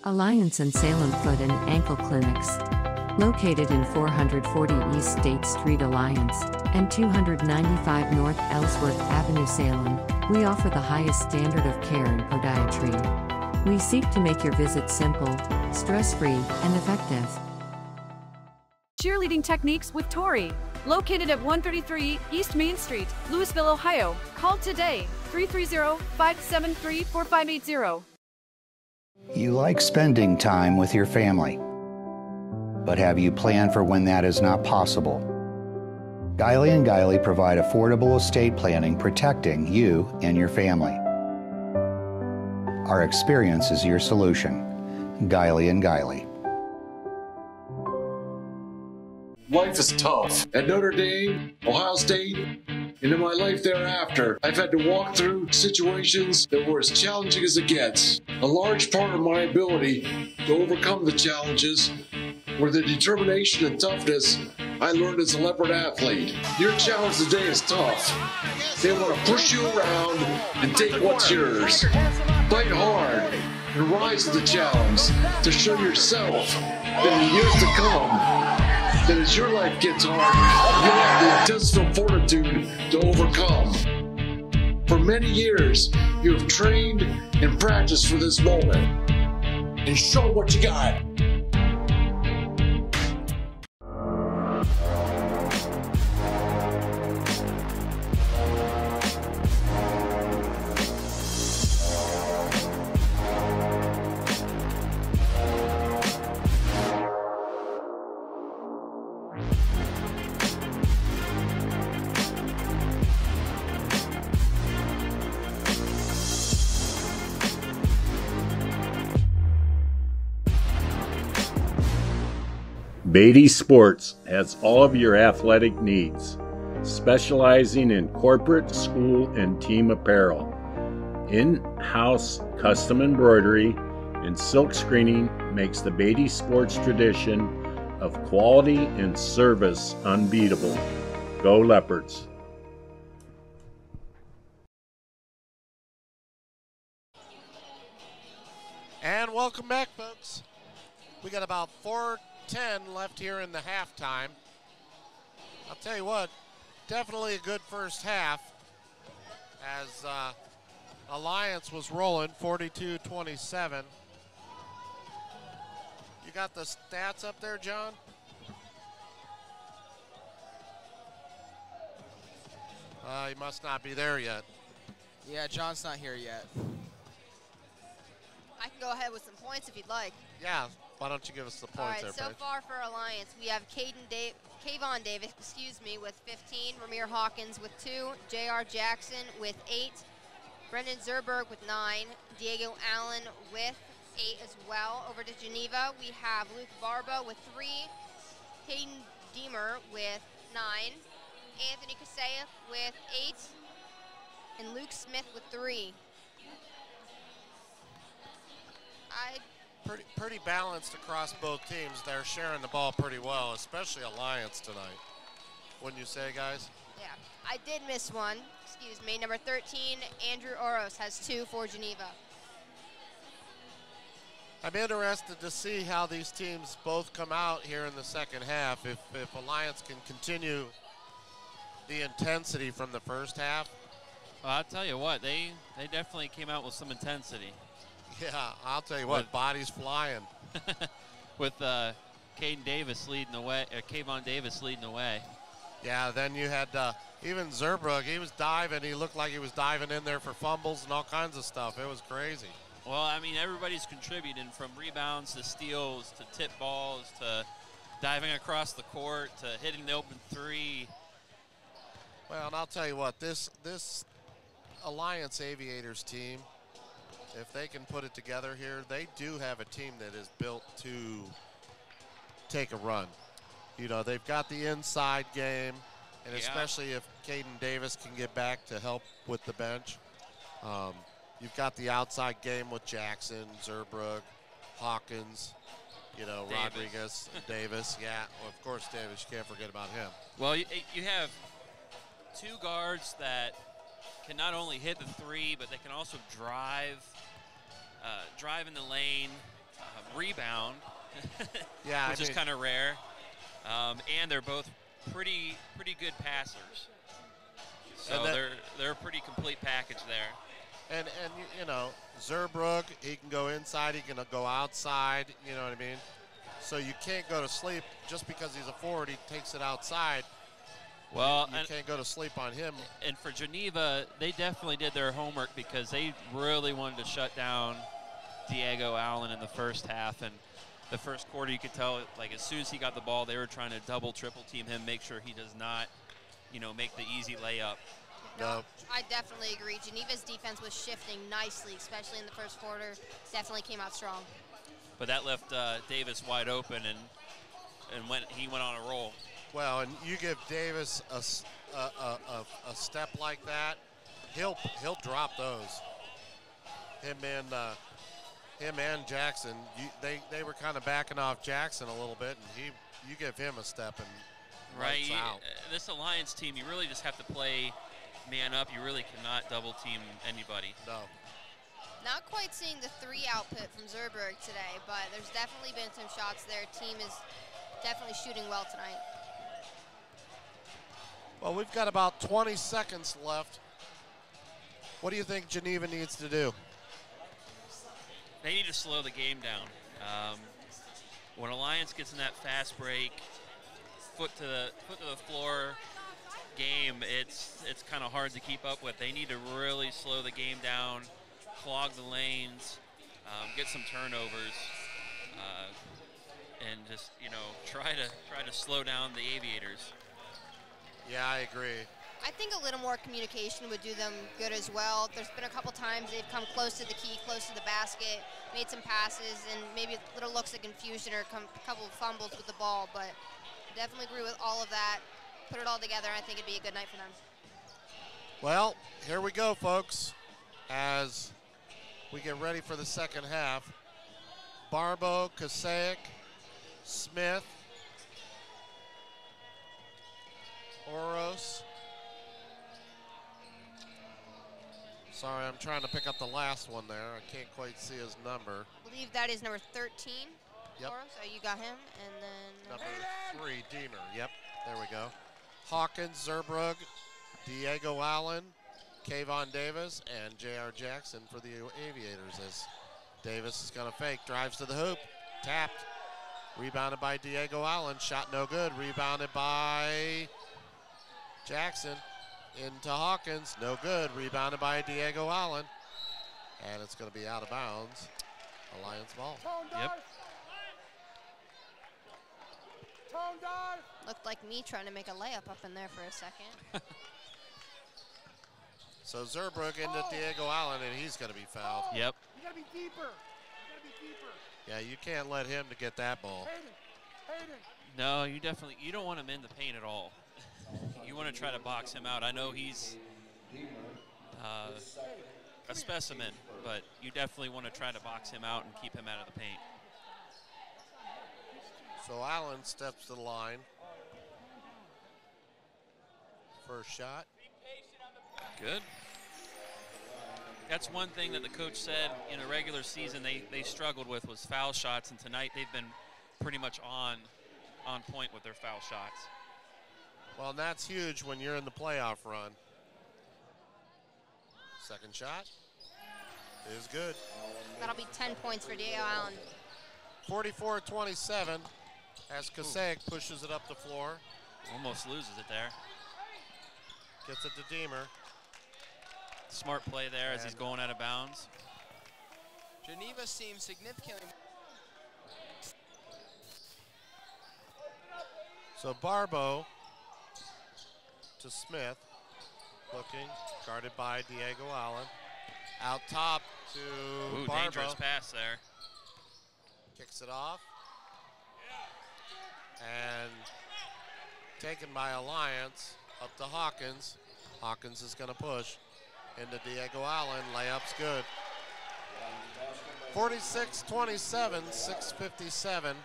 Alliance and Salem Foot and Ankle Clinics. Located in 440 East State Street, Alliance, and 295 North Ellsworth Avenue, Salem, we offer the highest standard of care in podiatry. We seek to make your visit simple, stress-free, and effective. Cheerleading Techniques with Tori. Located at 133 East Main Street, Louisville, Ohio. Call today, 330-573-4580. You like spending time with your family, but have you planned for when that is not possible? Guiley & Guiley provide affordable estate planning protecting you and your family. Our experience is your solution. Guiley & Guiley. Life is tough. At Notre Dame, Ohio State, and in my life thereafter, I've had to walk through situations that were as challenging as it gets. A large part of my ability to overcome the challenges were the determination and toughness I learned as a leopard athlete. Your challenge today is tough. They want to push you around and take what's yours. Fight hard and rise to the challenge to show yourself that in years to come, that as your life gets hard, you'll have the intestinal fortitude to overcome. For many years, you have trained and practiced for this moment. And show what you got. Beatty Sports has all of your athletic needs, specializing in corporate, school, and team apparel. In-house custom embroidery and silk screening makes the Beatty Sports tradition of quality and service unbeatable. Go Leopards! And welcome back, folks. We got about 4:10 left here in the halftime. I'll tell you what, definitely a good first half as Alliance was rolling 42-27. You got the stats up there, John? He must not be there yet. Yeah, John's not here yet. I can go ahead with some points if you'd like. Yeah, why don't you give us the points? All right, there, so Paige? far for Alliance, we have Kayvon Davis, with 15, Ramir Hawkins with 2, J.R. Jackson with 8, Brendan Zerberg with 9, Diego Allen with 8 as well. Over to Geneva, we have Luke Barba with 3, Hayden Deemer with 9, Anthony Kaseya with 8, and Luke Smith with 3. Pretty balanced across both teams. They're sharing the ball pretty well, especially Alliance tonight. Wouldn't you say, guys? Yeah, I did miss one. Excuse me. Number 13, Andrew Oros has 2 for Geneva. I'm interested to see how these teams both come out here in the second half. If Alliance can continue the intensity from the first half. Well, I'll tell you what, they definitely came out with some intensity. Yeah, I'll tell you what, bodies flying. With Kayvon Davis leading the way. Yeah, then you had even Zerbrug. He was diving. He looked like he was diving in there for fumbles and all kinds of stuff. It was crazy. Well, I mean, everybody's contributing from rebounds to steals to tip balls to diving across the court to hitting the open three. Well, and I'll tell you what, this Alliance Aviators team if they can put it together here, they do have a team that is built to take a run. You know, they've got the inside game, and especially if Caden Davis can get back to help with the bench. You've got the outside game with Jackson, Zerbrug, Hawkins, you know, Rodriguez, Davis. Yeah, well, of course, Davis, you can't forget about him. Well, you have two guards that can not only hit the three, but they can also drive in the lane, rebound, yeah, which is kind of rare. And they're both pretty good passers. So they're a pretty complete package there. And you know, Zerbrug, he can go inside, he can go outside, you know what I mean? So you can't go to sleep just because he's a forward, he takes it outside. Well, you can't go to sleep on him. And for Geneva, they definitely did their homework because they really wanted to shut down Diego Allen in the first half. And the first quarter, you could tell, like, as soon as he got the ball, they were trying to double, triple team him, make sure he does not, you know, make the easy layup. No. I definitely agree. Geneva's defense was shifting nicely, especially in the first quarter. Definitely came out strong. But that left Davis wide open, and he went on a roll. Well, and you give Davis a step like that, he'll drop those. Him and Jackson, they were kind of backing off Jackson a little bit, and you give him a step and right out. This Alliance team, you really just have to play man up. You really cannot double team anybody. No. Not quite seeing the three output from Zerberg today, but there's definitely been some shots there. Team is definitely shooting well tonight. Well, we've got about 20 seconds left. What do you think Geneva needs to do? They need to slow the game down. When Alliance gets in that fast break, foot to the floor game, it's kind of hard to keep up with. They need to really slow the game down, clog the lanes, get some turnovers, and just, you know, try to slow down the Aviators. Yeah, I agree. I think a little more communication would do them good as well. There's been a couple times they've come close to the key, close to the basket, made some passes, and maybe little looks of confusion or a couple of fumbles with the ball, but definitely agree with all of that. Put it all together, I think it'd be a good night for them. Well, here we go, folks, as we get ready for the second half. Barbo, Kasaic, Smith, Oros. Sorry, I'm trying to pick up the last one there. I can't quite see his number. I believe that is number 13. Yep. Oros. So you got him, and then number 3, Deemer. Yep, there we go. Hawkins, Zerbrug, Diego Allen, Kayvon Davis, and J.R. Jackson for the Aviators as Davis is going to fake, drives to the hoop, tapped, rebounded by Diego Allen, shot no good, rebounded by Jackson into Hawkins, no good, rebounded by Diego Allen, and it's going to be out of bounds. Alliance ball. Yep. Tone dive. Looked like me trying to make a layup up in there for a second. So Zerbrug into Diego Allen, and he's going to be fouled. Yep. You got to be deeper. You got to be deeper. Yeah, you can't let him to get that ball. Hayden. No, you don't want him in the paint at all. You want to try to box him out. I know he's a specimen, but you definitely want to try to box him out and keep him out of the paint. So Allen steps to the line. First shot. Good. That's one thing that the coach said in a regular season they struggled with was foul shots, and tonight they've been pretty much on point with their foul shots. Well, and that's huge when you're in the playoff run. Second shot is good. That'll be 10 points for Diego Allen. 44-27 as Kasaic pushes it up the floor. Almost loses it there. Gets it to Deemer. Smart play there as he's going out of bounds. Geneva seems significantly. So Barbo to Smith, looking, guarded by Diego Allen. Out top, to Ooh, Barbo. dangerous pass there. Kicks it off. And taken by Alliance up to Hawkins. Hawkins is going to push into Diego Allen. Layup's good. 46-27, 6:57.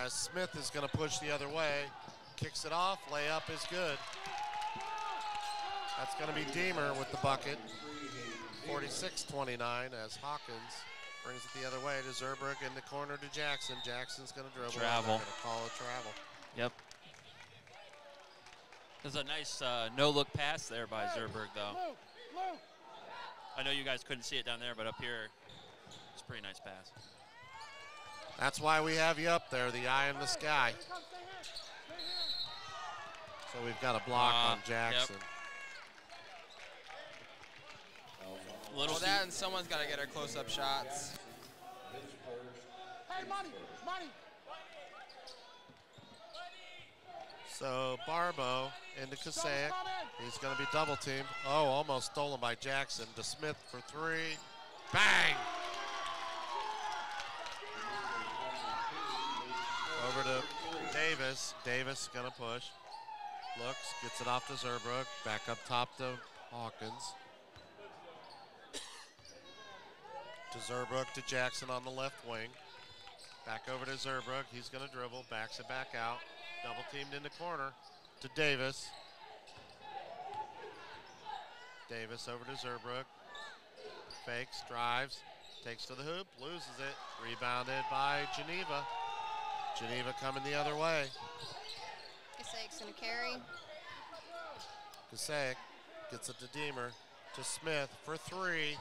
As Smith is going to push the other way. Kicks it off. Layup is good. That's going to be Deemer with the bucket. 46-29 as Hawkins brings it the other way to Zerberg in the corner to Jackson. Jackson's going to dribble. Travel. Going to call a travel. Yep. There's a nice no-look pass there by Zerberg, though. I know you guys couldn't see it down there, but up here, it's a pretty nice pass. That's why we have you up there, the eye in the sky. So we've got a block on Jackson. Yep. Well, that and someone's got to get our close-up shots. Hey, money, money. So Barbo into Kasaic. He's going to be double teamed. Oh, almost stolen by Jackson. To Smith for three. Bang! Over to Davis. Davis going to push. Looks, gets it off to Zerbrugg. Back up top to Hawkins. To Zerbrugg to Jackson on the left wing. Back over to Zerbrugg. He's going to dribble. Backs it back out. Double teamed in the corner to Davis. Davis over to Zerbrugg. Fakes, drives, takes to the hoop, loses it. Rebounded by Geneva. Geneva coming the other way. Kasaik's going to carry. Kasaic gets it to Deemer. To Smith for three.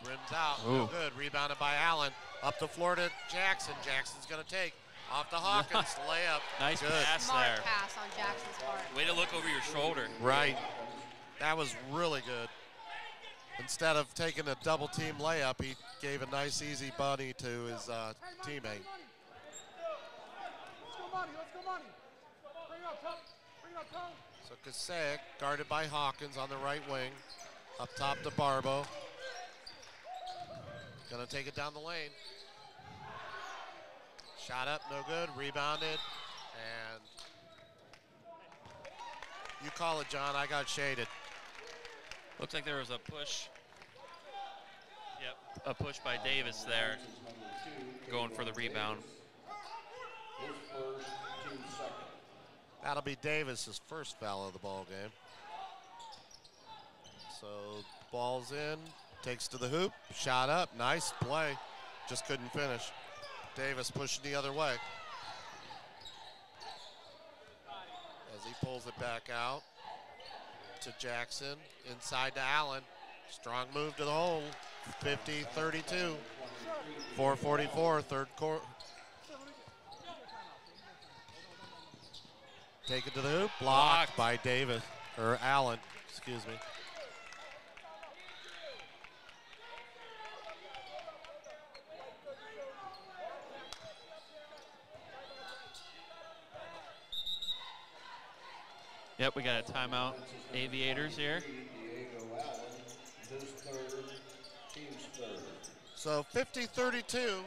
Rims out. Ooh. No good. Rebounded by Allen. Up the floor to Jackson. Jackson's going to take. Off to Hawkins. Layup. Nice good. pass Smart there. pass on Jackson's part. Way to look over your shoulder. Right. That was really good. Instead of taking a double team layup, he gave a nice easy bunny to his teammate. Let's go, money. Let's go, money. Bring it up, Tom. Bring it up, Tom. So Kasaic guarded by Hawkins on the right wing. Up top to Barbo. Gonna take it down the lane. Shot up, no good, rebounded, and you call it, John, I got shaded. Looks like there was a push. Yep, a push by Davis there, going for the rebound. That'll be Davis's first foul of the ball game. So ball's in, takes to the hoop, shot up, nice play, just couldn't finish. Davis pushing the other way. As he pulls it back out to Jackson, inside to Allen. Strong move to the hole, 50-32. 4:44, third quarter. Take it to the hoop, blocked by Davis, or Allen, excuse me. Yep, we got a timeout. Aviators here. So 50-32,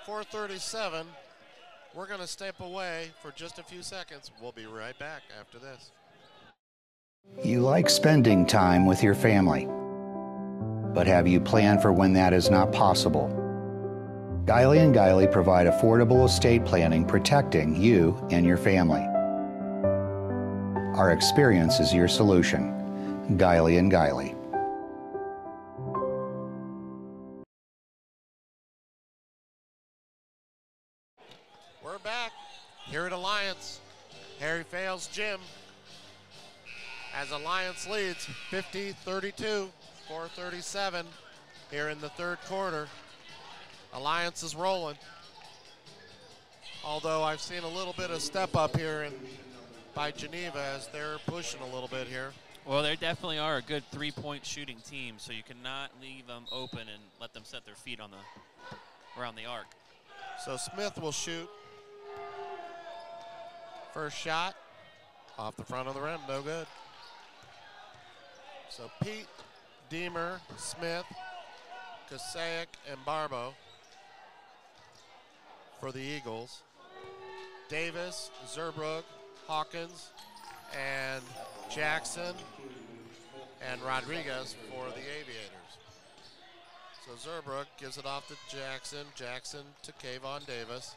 4:37. We're going to step away for just a few seconds. We'll be right back after this. You like spending time with your family, but have you planned for when that is not possible? Guiley & Guiley provide affordable estate planning protecting you and your family. Our experience is your solution. Guiley & Guiley. We're back here at Alliance. Harry Fales Gym. As Alliance leads 50-32, 4:37 here in the third quarter. Alliance is rolling. Although I've seen a little bit of step up here by Geneva as they're pushing a little bit here. Well, they definitely are a good three-point shooting team, so you cannot leave them open and let them set their feet on around the arc. So Smith will shoot. First shot off the front of the rim, no good. So Pete Deemer, Smith, Kasaic, and Barbo for the Eagles. Davis, Zerbrug, Hawkins, and Jackson, and Rodriguez for the Aviators. So Zerbrug gives it off to Jackson. Jackson to Kayvon Davis.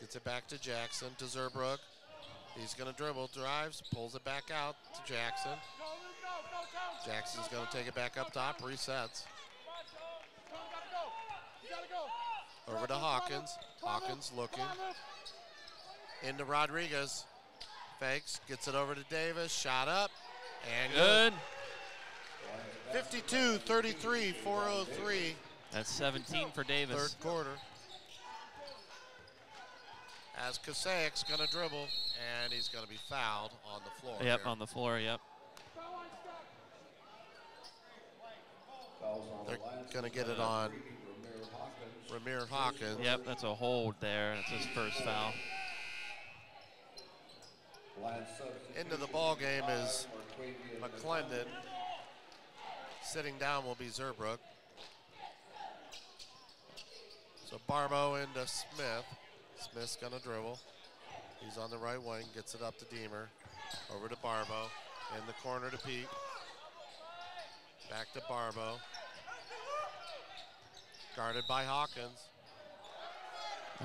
Gets it back to Jackson, to Zerbrug. He's going to dribble, drives, pulls it back out to Jackson. Jackson's going to take it back up top, resets. Over to Hawkins. Hawkins looking. Into Rodriguez. Fakes, gets it over to Davis. Shot up. And good. 52-33, 4:03. That's 17 for Davis. Third quarter. As Kasaic's going to dribble, and he's going to be fouled on the floor. Yep, here. on the floor, yep. They're going to get it on Ramir Hawkins. Yep, that's a hold there. That's his first foul. Into the ball game is McClendon. Sitting down will be Zerbrug. So Barbo into Smith. Smith's gonna dribble. He's on the right wing, gets it up to Deemer. Over to Barbo. In the corner to Pete. Back to Barbo. Guarded by Hawkins.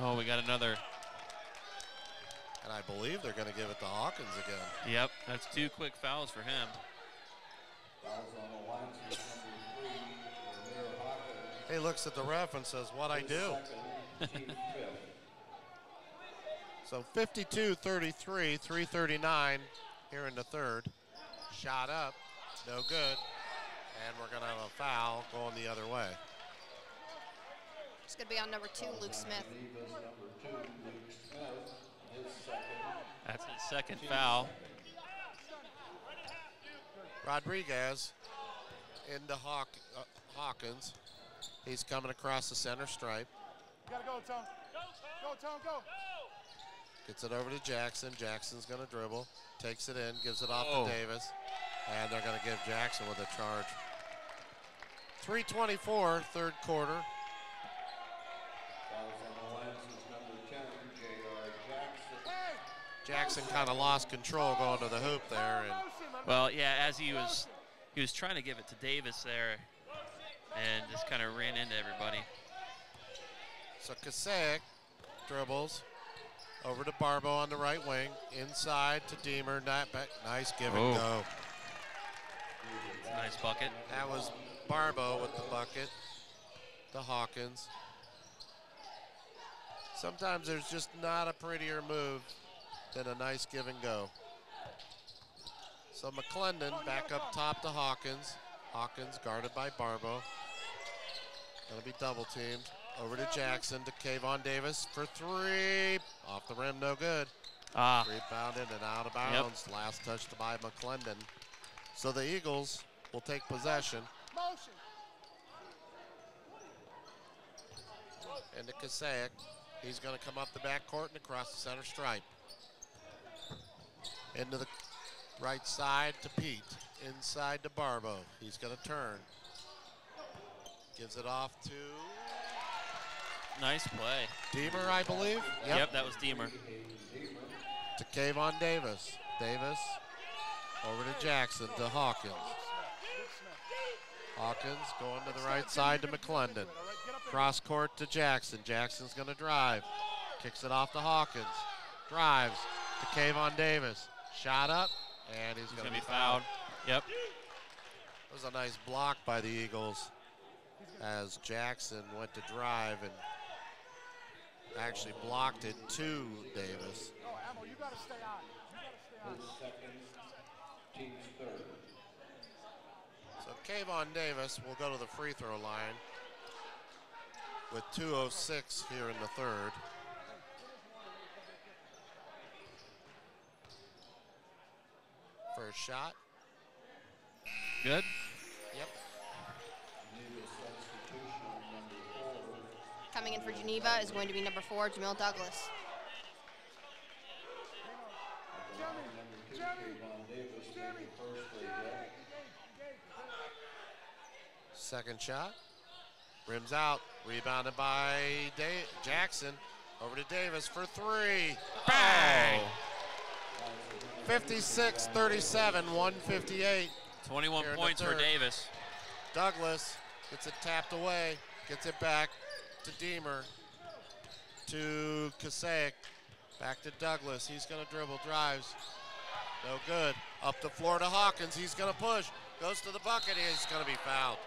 Oh, we got another. And I believe they're gonna give it to Hawkins again. Yep, that's 2 quick fouls for him. He looks at the ref and says, "What I do?" So 52-33, 3:39 here in the third. Shot up, no good. And we're gonna have a foul going the other way. It's gonna be on number 2, Luke Smith. That's his second foul. Rodriguez into Hawkins. He's coming across the center stripe. You gotta go, Tom. Go, Tom, go. Gets it over to Jackson. Jackson's going to dribble. Takes it in, gives it off Oh. to Davis. And they're going to give Jackson with a charge. 3:24, third quarter. Jackson kind of lost control going to the hoop there. And well, yeah, as he was trying to give it to Davis there and just kind of ran into everybody. so Kasaic dribbles over to Barbo on the right wing. Inside to Deemer. Nice give and go. It's a nice bucket. That was Barbo with the bucket to Hawkins. Sometimes there's just not a prettier move than a nice give and go. So McClendon back up top to Hawkins. Hawkins guarded by Barbo. Gonna be double teamed. Over to Jackson to Kayvon Davis for 3. Off the rim, no good. Rebounded and out of bounds. Yep. Last touch by McClendon. So the Eagles will take possession. Into Kasaic. He's going to come up the backcourt and across the center stripe. Into the right side to Pete. Inside to Barbo. He's going to turn. Gives it off to... Nice play. Deemer, I believe. Yep, that was Deemer. To Kayvon Davis. Davis over to Jackson to Hawkins. Hawkins going to the right side to McClendon. Cross court to Jackson. Jackson's going to drive. Kicks it off to Hawkins. Drives to Kayvon Davis. Shot up, and he's going to be fouled. Yep. It was a nice block by the Eagles as Jackson went to drive and actually blocked it to Davis. You gotta stay on. So Kayvon Davis will go to the free throw line with 2:06 here in the third. First shot. Good. Yep. Coming in for Geneva is going to be number 4, Jamil Douglas. Second shot. Rims out. Rebounded by Jackson. Over to Davis for three. Bang! 56-37, 158. 21 points for Davis. Douglas gets it tapped away. Gets it back to Deemer. To Kasek. Back to Douglas. He's going to dribble. Drives. No good. Up the floor to Hawkins. He's going to push. Goes to the bucket. He's going to be fouled.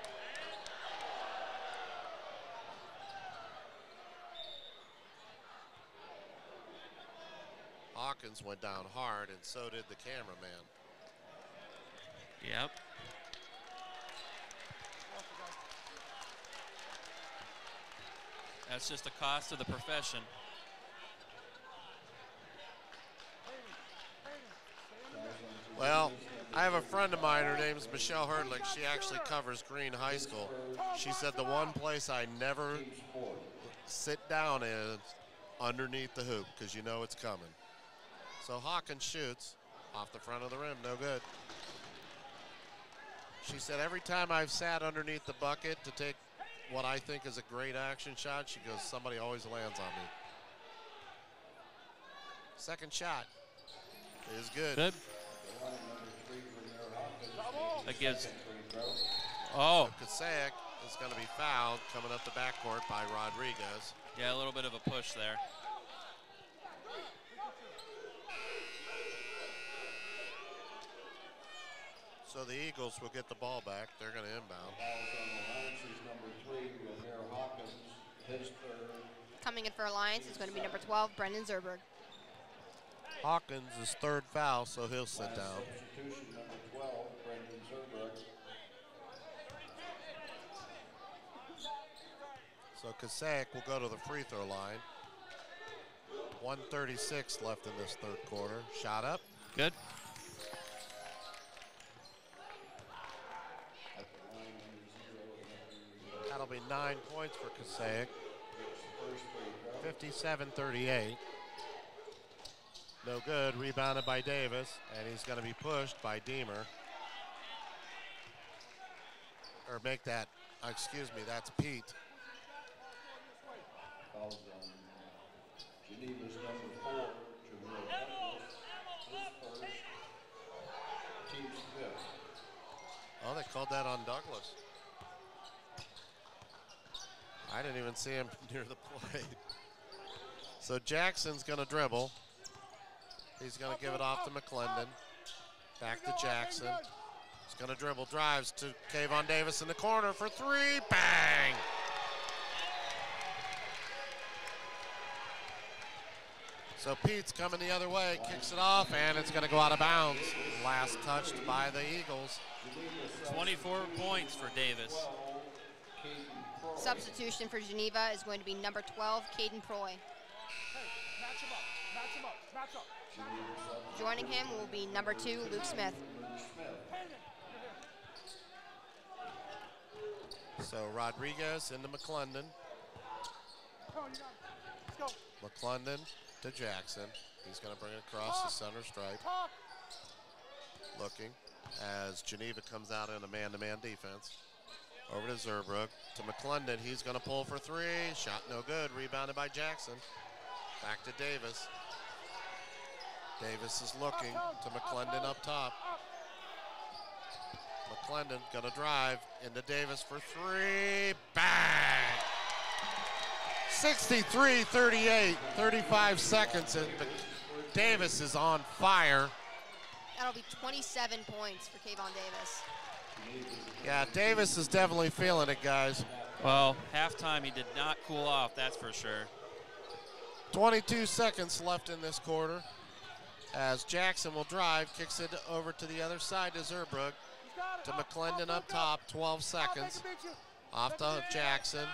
Hawkins went down hard, and so did the cameraman. Yep. That's just the cost of the profession. Well, I have a friend of mine, her name's Michelle Herdlich. She actually covers Green High School. She said the one place I never sit down is underneath the hoop, because you know it's coming. So Hawkins shoots off the front of the rim, no good. She said every time I've sat underneath the bucket to take what I think is a great action shot, she goes, somebody always lands on me. Second shot is good. Good. That gives. Oh. So Kasek is going to be fouled coming up the backcourt by Rodriguez. Yeah, a little bit of a push there. So the Eagles will get the ball back. They're going to inbound. Coming in for Alliance is going to be number 12, Brendan Zerberg. Hawkins is third foul, so he'll sit down. Substitution number 12, Brendan Zerberg. So Kasek will go to the free throw line. 1:36 left in this third quarter. Shot up. Good. That'll be 9 points for Kasek. 57-38. No good. Rebounded by Davis, and he's going to be pushed by Deemer. Or make that, excuse me, that's Pete. Fouls on Geneva's number 4, Jamil Douglas. His first, team's fifth. Oh, they called that on Douglas. I didn't even see him near the plate. So Jackson's going to dribble. He's going to give it off to McClendon. Back to Jackson. He's going to dribble, drives to Kayvon Davis in the corner for three. Bang! So Pete's coming the other way, kicks it off, and it's going to go out of bounds. Last touched by the Eagles. 24 points for Davis. Substitution for Geneva is going to be number 12, Caden Proy. Joining him will be number 2, Luke Smith. So Rodriguez into McClendon. McClendon to Jackson. He's going to bring it across the center stripe. Looking as Geneva comes out in a man-to-man defense. Over to Zerbrugg, to McClendon. He's going to pull for three. Shot no good. Rebounded by Jackson. Back to Davis. Davis is looking to McClendon up top. McClendon going to drive into Davis for three. Bang! 63-38, 35 seconds, and Davis is on fire. That'll be 27 points for Kayvon Davis. Yeah, Davis is definitely feeling it, guys. Well, halftime he did not cool off, that's for sure. 22 seconds left in this quarter as Jackson will drive, kicks it over to the other side to Zerbrugg, to McClendon up top, 12 seconds. Off to Jackson.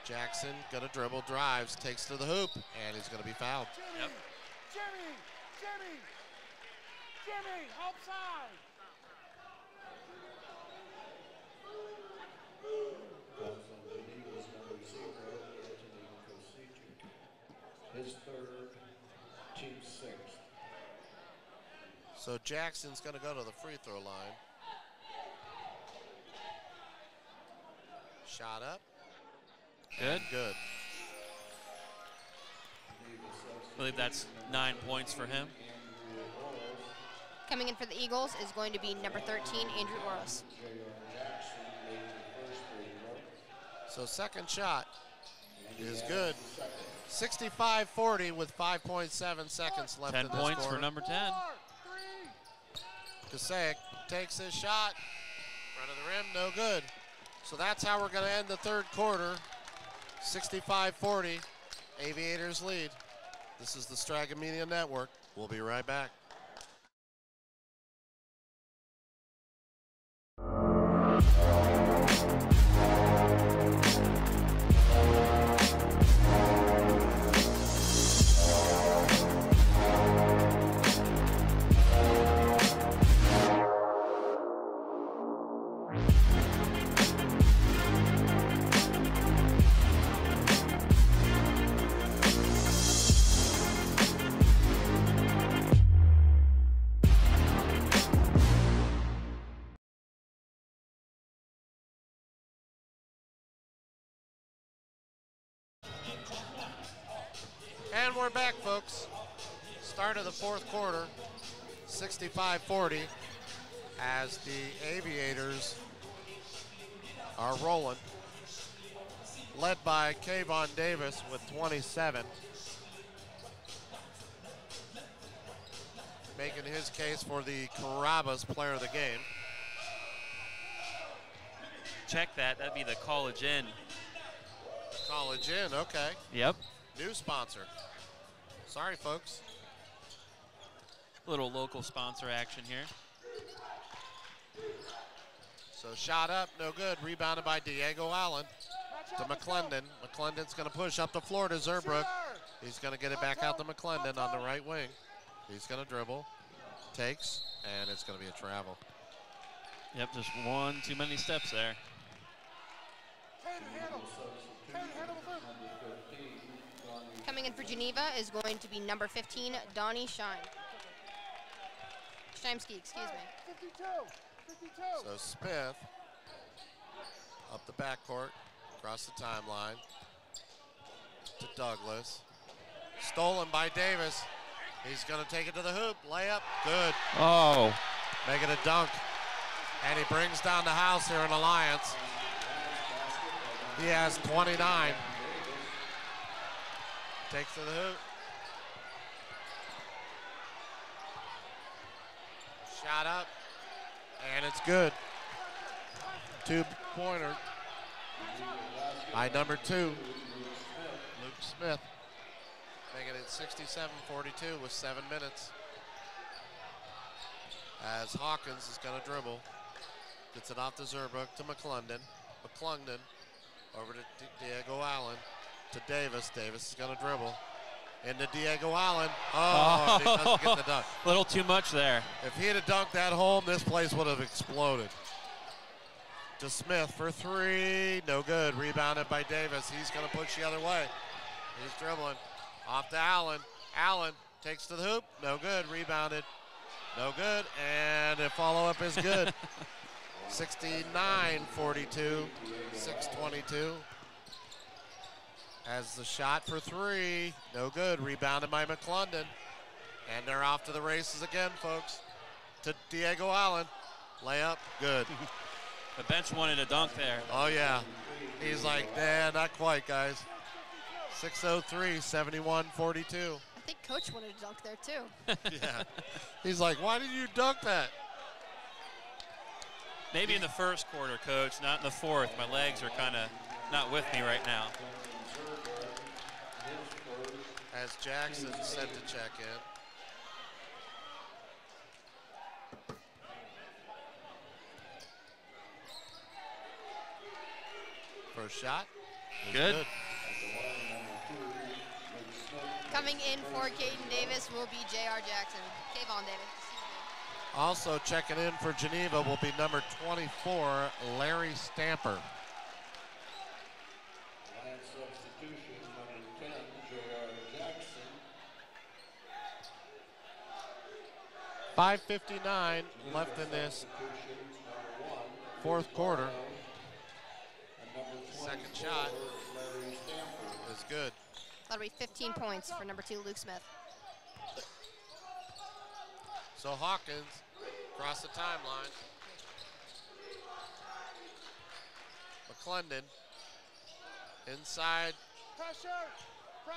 Jackson gonna dribble, drives, takes to the hoop, and he's gonna be fouled. Yep. Jimmy, help side. His third, team sixth. So Jackson's gonna go to the free throw line. Shot up. Good. Good. I believe that's 9 points for him. Coming in for the Eagles is going to be number 13, Andrew Oros. So second shot is good. 65-40 with 5.7 seconds left 10 in this points quarter. for number 10. Kasek takes his shot. Front of the rim, no good. So that's how we're going to end the third quarter. 65-40, Aviators lead. This is the Strega Media Network. We'll be right back. And we're back, folks. Start of the fourth quarter, 65-40, as the Aviators are rolling, led by Kayvon Davis with 27, making his case for the Carrabba's Player of the Game. Check that. That'd be the College Inn. College Inn, okay. Yep. New sponsor. Sorry, folks. Little local sponsor action here. So shot up, no good. Rebounded by Diego Allen to McClendon. McClendon's going to push up the floor to Zerbrook. He's going to get it back out to McClendon on the right wing. He's going to dribble, takes, and it's going to be a travel. Yep, just one too many steps there. Coming in for Geneva is going to be number 15, Donnie Shimsky, excuse me. 52. So Smith up the backcourt, across the timeline to Douglas. Stolen by Davis. He's going to take it to the hoop. Layup, good. Oh. Make it a dunk. And he brings down the house here in Alliance. He has 29. Takes to the hoop. Shot up. And it's good. Two-pointer by number 2, Luke Smith. Making it 67-42 with 7 minutes. As Hawkins is going to dribble. Gets it off to Zerbrook to McClendon. McClendon over to Diego Allen to Davis. Davis is going to dribble. Into Diego Allen. Oh, he doesn't get the dunk. A little too much there. If he had dunked that home, this place would have exploded. To Smith for 3. No good. Rebounded by Davis. He's going to push the other way. He's dribbling. Off to Allen. Allen takes to the hoop. No good. Rebounded. No good. And a follow-up is good. 69-42. 6:22. As the shot for 3. No good. Rebounded by McClendon. And they're off to the races again, folks. To Diego Allen. Layup. Good. The bench wanted a dunk there. Oh, yeah. He's like, nah, not quite, guys. 6:03, 71-42. I think Coach wanted to dunk there, too. Yeah. He's like, why did you dunk that? Maybe in the first quarter, Coach, not in the fourth. My legs are kind of not with me right now. As Jackson sent to check in. First shot. Good. Coming in for Caden Davis will be J.R. Jackson. Kayvon Davis, excuse me. Also checking in for Geneva will be number 24, Larry Stamper. Line substitution, number 10, J.R. Jackson. 5:59 left in this fourth quarter. And number shot is good. That'll be 15 points for number 2, Luke Smith. So Hawkins across the timeline. McClendon inside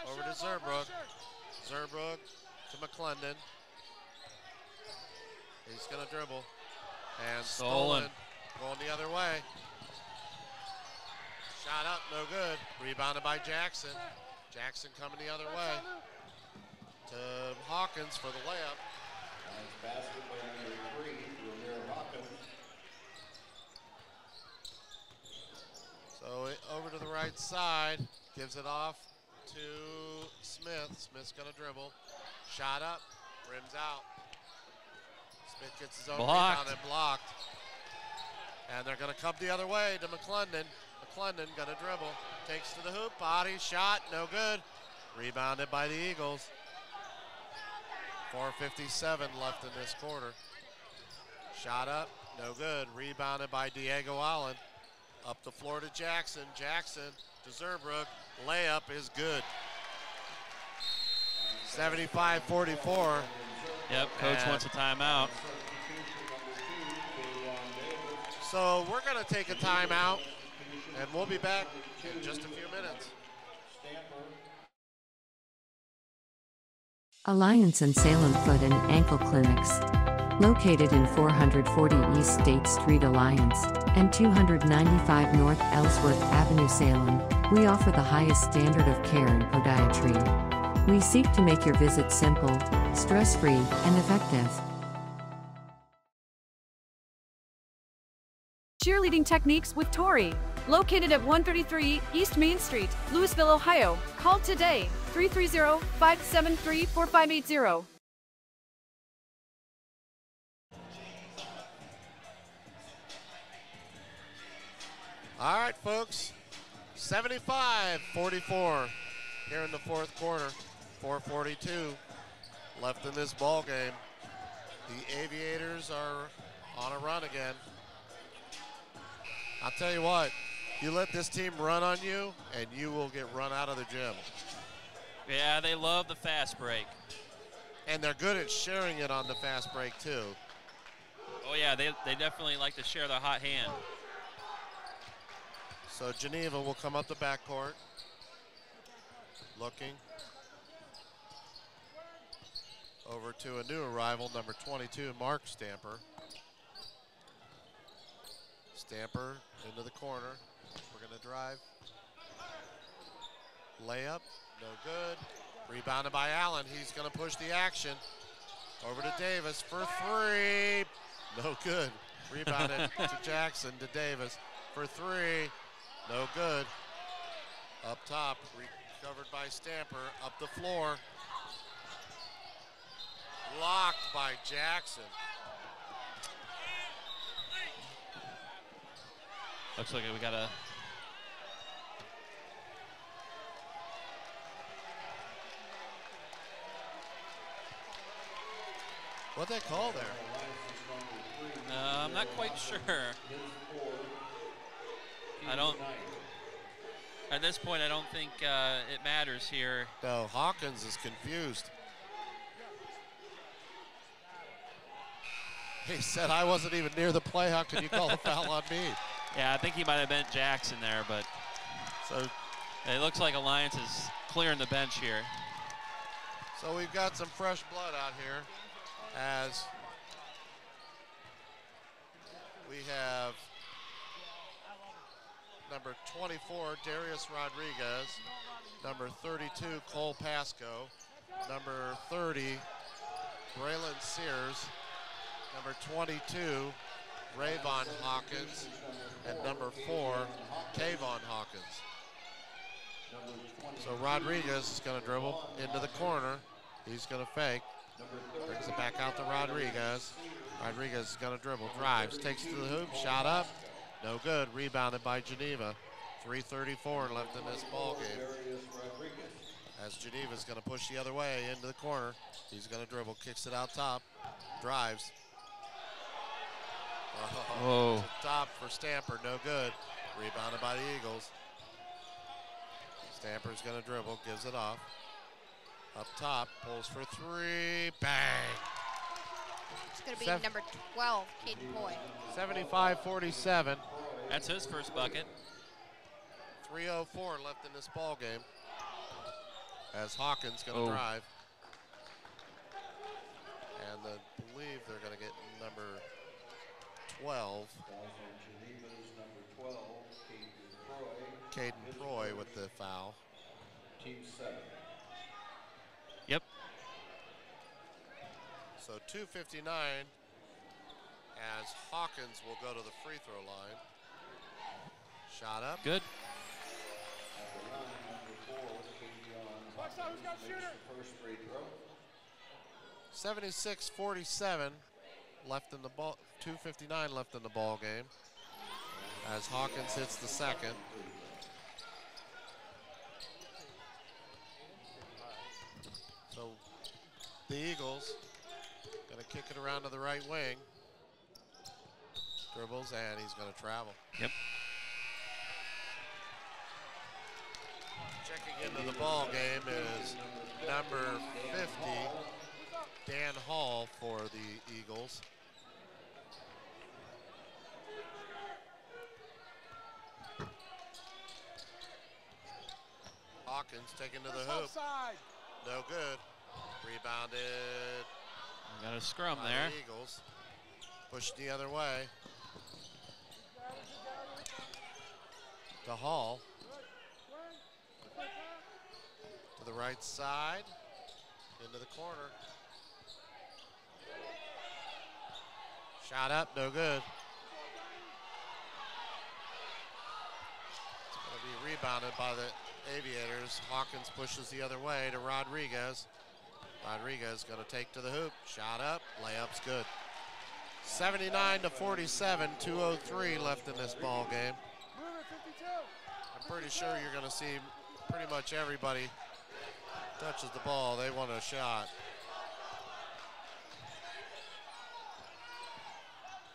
over to Zerbrook. Zerbrook to McClendon. He's gonna dribble. And stolen. Going the other way. Shot up, no good. Rebounded by Jackson. Jackson coming the other way. To Hawkins for the layup. Nice basket by number 3, Ramir Hawkins. So over to the right side, gives it off to Smith. Smith's gonna dribble. Shot up, rims out. Smith gets his own rebound and blocked. And they're gonna come the other way to McClendon. McClendon gonna dribble. Takes to the hoop, body, shot, no good. Rebounded by the Eagles. 4:57 left in this quarter. Shot up, no good. Rebounded by Diego Allen. Up the floor to Jackson. Jackson to Zerbrook. Layup is good. 75-44. Yep, coach wants a timeout. So we're going to take a timeout, and we'll be back in just a few minutes. Alliance and Salem Foot and Ankle Clinics. Located in 440 East State Street, Alliance, and 295 North Ellsworth Avenue, Salem, we offer the highest standard of care in podiatry. We seek to make your visit simple, stress-free, and effective. Cheerleading Techniques with Tori. Located at 133 East Main Street, Louisville, Ohio. Call today, 330-573-4580. All right, folks, 75-44 here in the fourth quarter. 4:42 left in this ball game. The Aviators are on a run again. I'll tell you what, you let this team run on you, and you will get run out of the gym. Yeah, they love the fast break. And they're good at sharing it on the fast break, too. Oh, yeah, they definitely like to share the hot hand. So Geneva will come up the backcourt. Looking. Over to a new arrival, number 22, Mark Stamper. Stamper into the corner. We're going to drive. Layup, no good. Rebounded by Allen. He's going to push the action. Over to Davis for 3. No good. Rebounded to Jackson to Davis for 3. No good. Up top, recovered by Stamper. Up the floor. Blocked by Jackson. Looks like we got a... What'd they call there? I'm not quite sure. I don't... At this point, I don't think it matters here. No, Hawkins is confused. He said, I wasn't even near the play. How could you call a foul on me? Yeah, I think he might have been Jackson there, but so it looks like Alliance is clearing the bench here. So we've got some fresh blood out here as we have number 24, Darius Rodriguez, number 32, Cole Pasco, number 30, Braylon Sears, number 22, Rayvon Hawkins, and number 4, Kayvon Hawkins. So Rodriguez is going to dribble into the corner. He's going to fake. Brings it back out to Rodriguez. Rodriguez is going to dribble, drives, takes it to the hoop, shot up. No good, rebounded by Geneva. 3:34 left in this ball game. As Geneva's going to push the other way into the corner. He's going to dribble, kicks it out top, drives. Whoa. To top for Stamper, no good. Rebounded by the Eagles. Stamper's going to dribble, gives it off. Up top, pulls for three, bang. It's going to be number 12, Caden Boy. 75-47. That's his first bucket. 3:04 left in this ball game. As Hawkins going to drive. And I believe they're going to get number 12. Caden Proy with the foul. Team 7. Yep. So 2:59 as Hawkins will go to the free throw line. Shot up. Good. 76-47 left in the ball. 2:59 left in the ball game. As Hawkins hits the second. So the Eagles gonna kick it around to the right wing. Dribbles and he's gonna travel. Yep. Checking into the ball game is number 50, Dan Hall for the Eagles. Hawkins taken to the hoop. No good. Rebounded. Got a scrum by there. The Eagles. Pushed the other way. To Hall. To the right side. Into the corner. Shot up, no good. It's going to be rebounded by the Aviators. Hawkins pushes the other way to Rodriguez. Rodriguez going to take to the hoop. Shot up, layup's good. 79-47, 2:03 left in this ball game. I'm pretty sure you're going to see pretty much everybody touches the ball. They want a shot.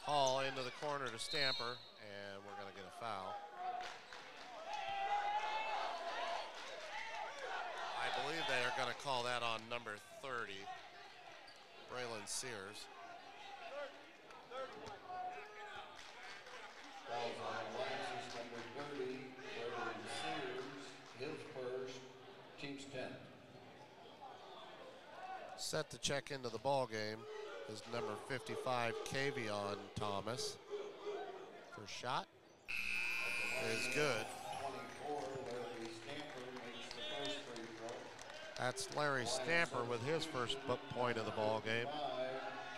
Hall into the corner to Stamper, and we're going to get a foul. I believe they are going to call that on number 30, Braylon Sears. Fouls on Alliance's number 30, Braylon Sears, his first, team's 10. Set to check into the ball game is number 55, Kavion Thomas. First shot is good. 24, Larry Stamper makes the first free throw. That's Larry Stamper with his first point of the ball game. 5,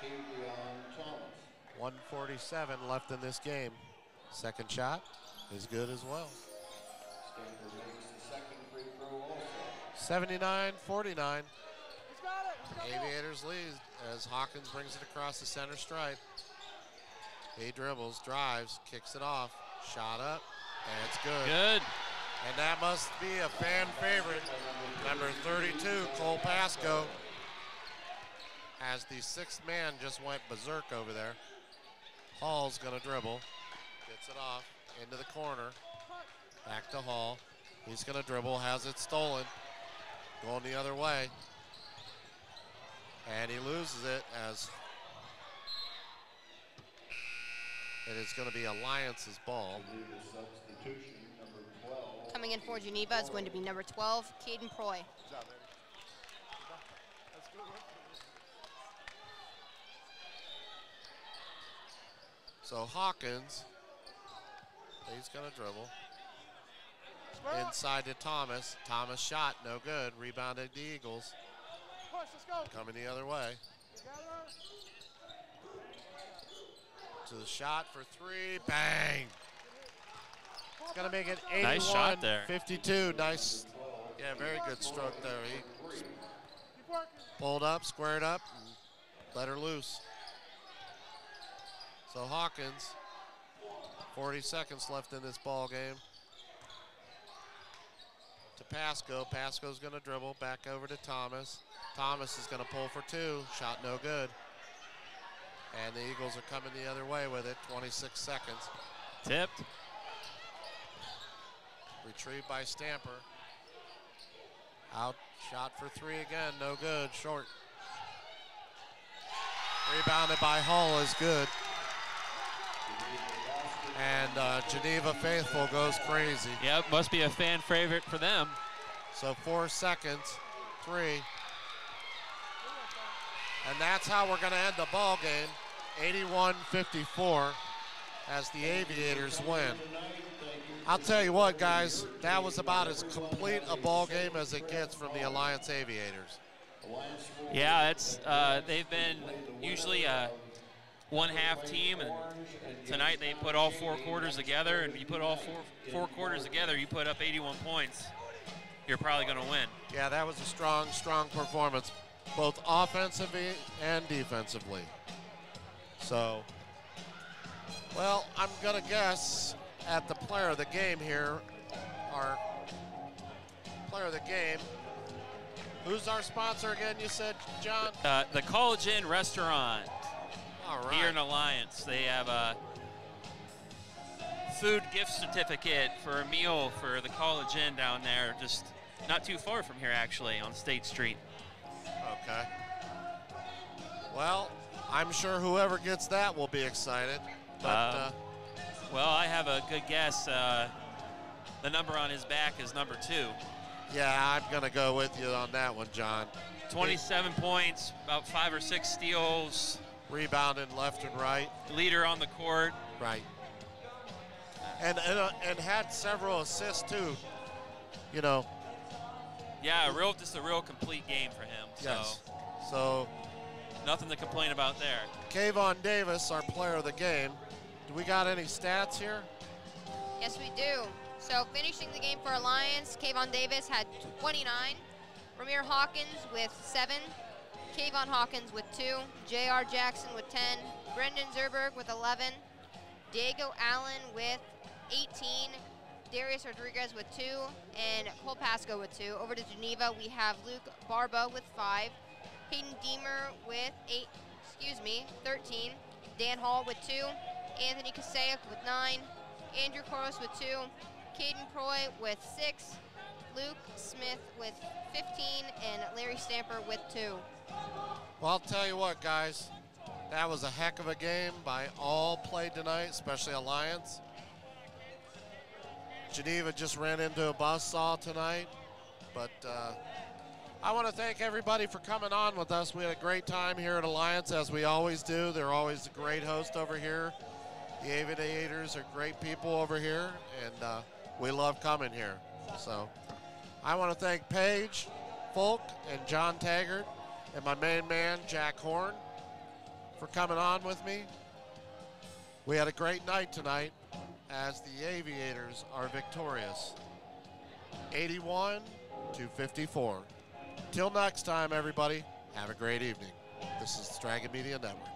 Kavion Thomas. 1:47 left in this game. Second shot is good as well. Stamper makes the second free throw also. 79-49. Aviators lead as Hawkins brings it across the center stripe. He dribbles, drives, kicks it off. Shot up, and it's good. Good. And that must be a fan favorite. Number 32, Cole Pasco. As the sixth man just went berserk over there. Hall's gonna dribble. Gets it off into the corner. Back to Hall. He's gonna dribble, has it stolen. Going the other way. And he loses it as it is going to be Alliance's ball. Coming in for Geneva is going to be number 12, Caden Proy. So Hawkins, he's going to dribble. Inside to Thomas. Thomas shot, no good. Rebounded the Eagles. Coming the other way. To the shot for three, bang. It's gonna make it 81-52. Nice shot there. Nice, yeah, very good stroke there. He pulled up, squared up, and let her loose. So Hawkins, 40 seconds left in this ball game. To Pasco. Pasco's gonna dribble back over to Thomas. Thomas is gonna pull for two. Shot no good. And the Eagles are coming the other way with it. 26 seconds. Tipped. Retrieved by Stamper. Out, shot for three again, no good, short. Rebounded by Hull is good. And Geneva Faithful goes crazy. Yep, must be a fan favorite for them. So 4 seconds, three. And that's how we're gonna end the ball game, 81-54, as the Aviators win. I'll tell you what, guys, that was about as complete a ball game as it gets from the Alliance Aviators. Yeah, it's they've been usually a one-half team, and tonight they put all 4 quarters together, and you put all four quarters together, you put up 81 points, you're probably going to win. Yeah, that was a strong, strong performance, both offensively and defensively. So, well, I'm going to guess at the player of the game here, our player of the game. Who's our sponsor again, you said, John? The College Inn Restaurant. All right. Here in Alliance. They have a food gift certificate for a meal for the College Inn down there, just not too far from here, actually, on State Street. Okay. Well, I'm sure whoever gets that will be excited. But, well, I have a good guess. The number on his back is number 2. Yeah, I'm going to go with you on that one, John. 27 points, about 5 or 6 steals. Rebounding left and right. Leader on the court. Right. And had several assists, too. You know. Yeah, just a real complete game for him. Yes. So nothing to complain about there. Kayvon Davis, our player of the game. Do we got any stats here? Yes, we do. So finishing the game for Alliance, Kayvon Davis had 29. Ramir Hawkins with 7. Kayvon Hawkins with 2. J.R. Jackson with 10. Brendan Zerberg with 11. Diego Allen with 18. Darius Rodriguez with 2. And Cole Pasco with 2. Over to Geneva, we have Luke Barba with 5. Hayden Deemer with 13. Dan Hall with 2. Anthony Kaseyuk with 9. Andrew Koros with 2. Caden Proy with 6. Luke Smith with 15. And Larry Stamper with 2. Well, I'll tell you what, guys. That was a heck of a game by all played tonight, especially Alliance. Geneva just ran into a buzzsaw tonight. But I want to thank everybody for coming on with us. We had a great time here at Alliance, as we always do. They're always a great host over here. The Aviators are great people over here, and we love coming here. So I want to thank Paige Folk and John Taggart and my main man, Jack Horn, for coming on with me. We had a great night tonight as the Aviators are victorious, 81-54. Till next time, everybody, have a great evening. This is the Dragon Media Network.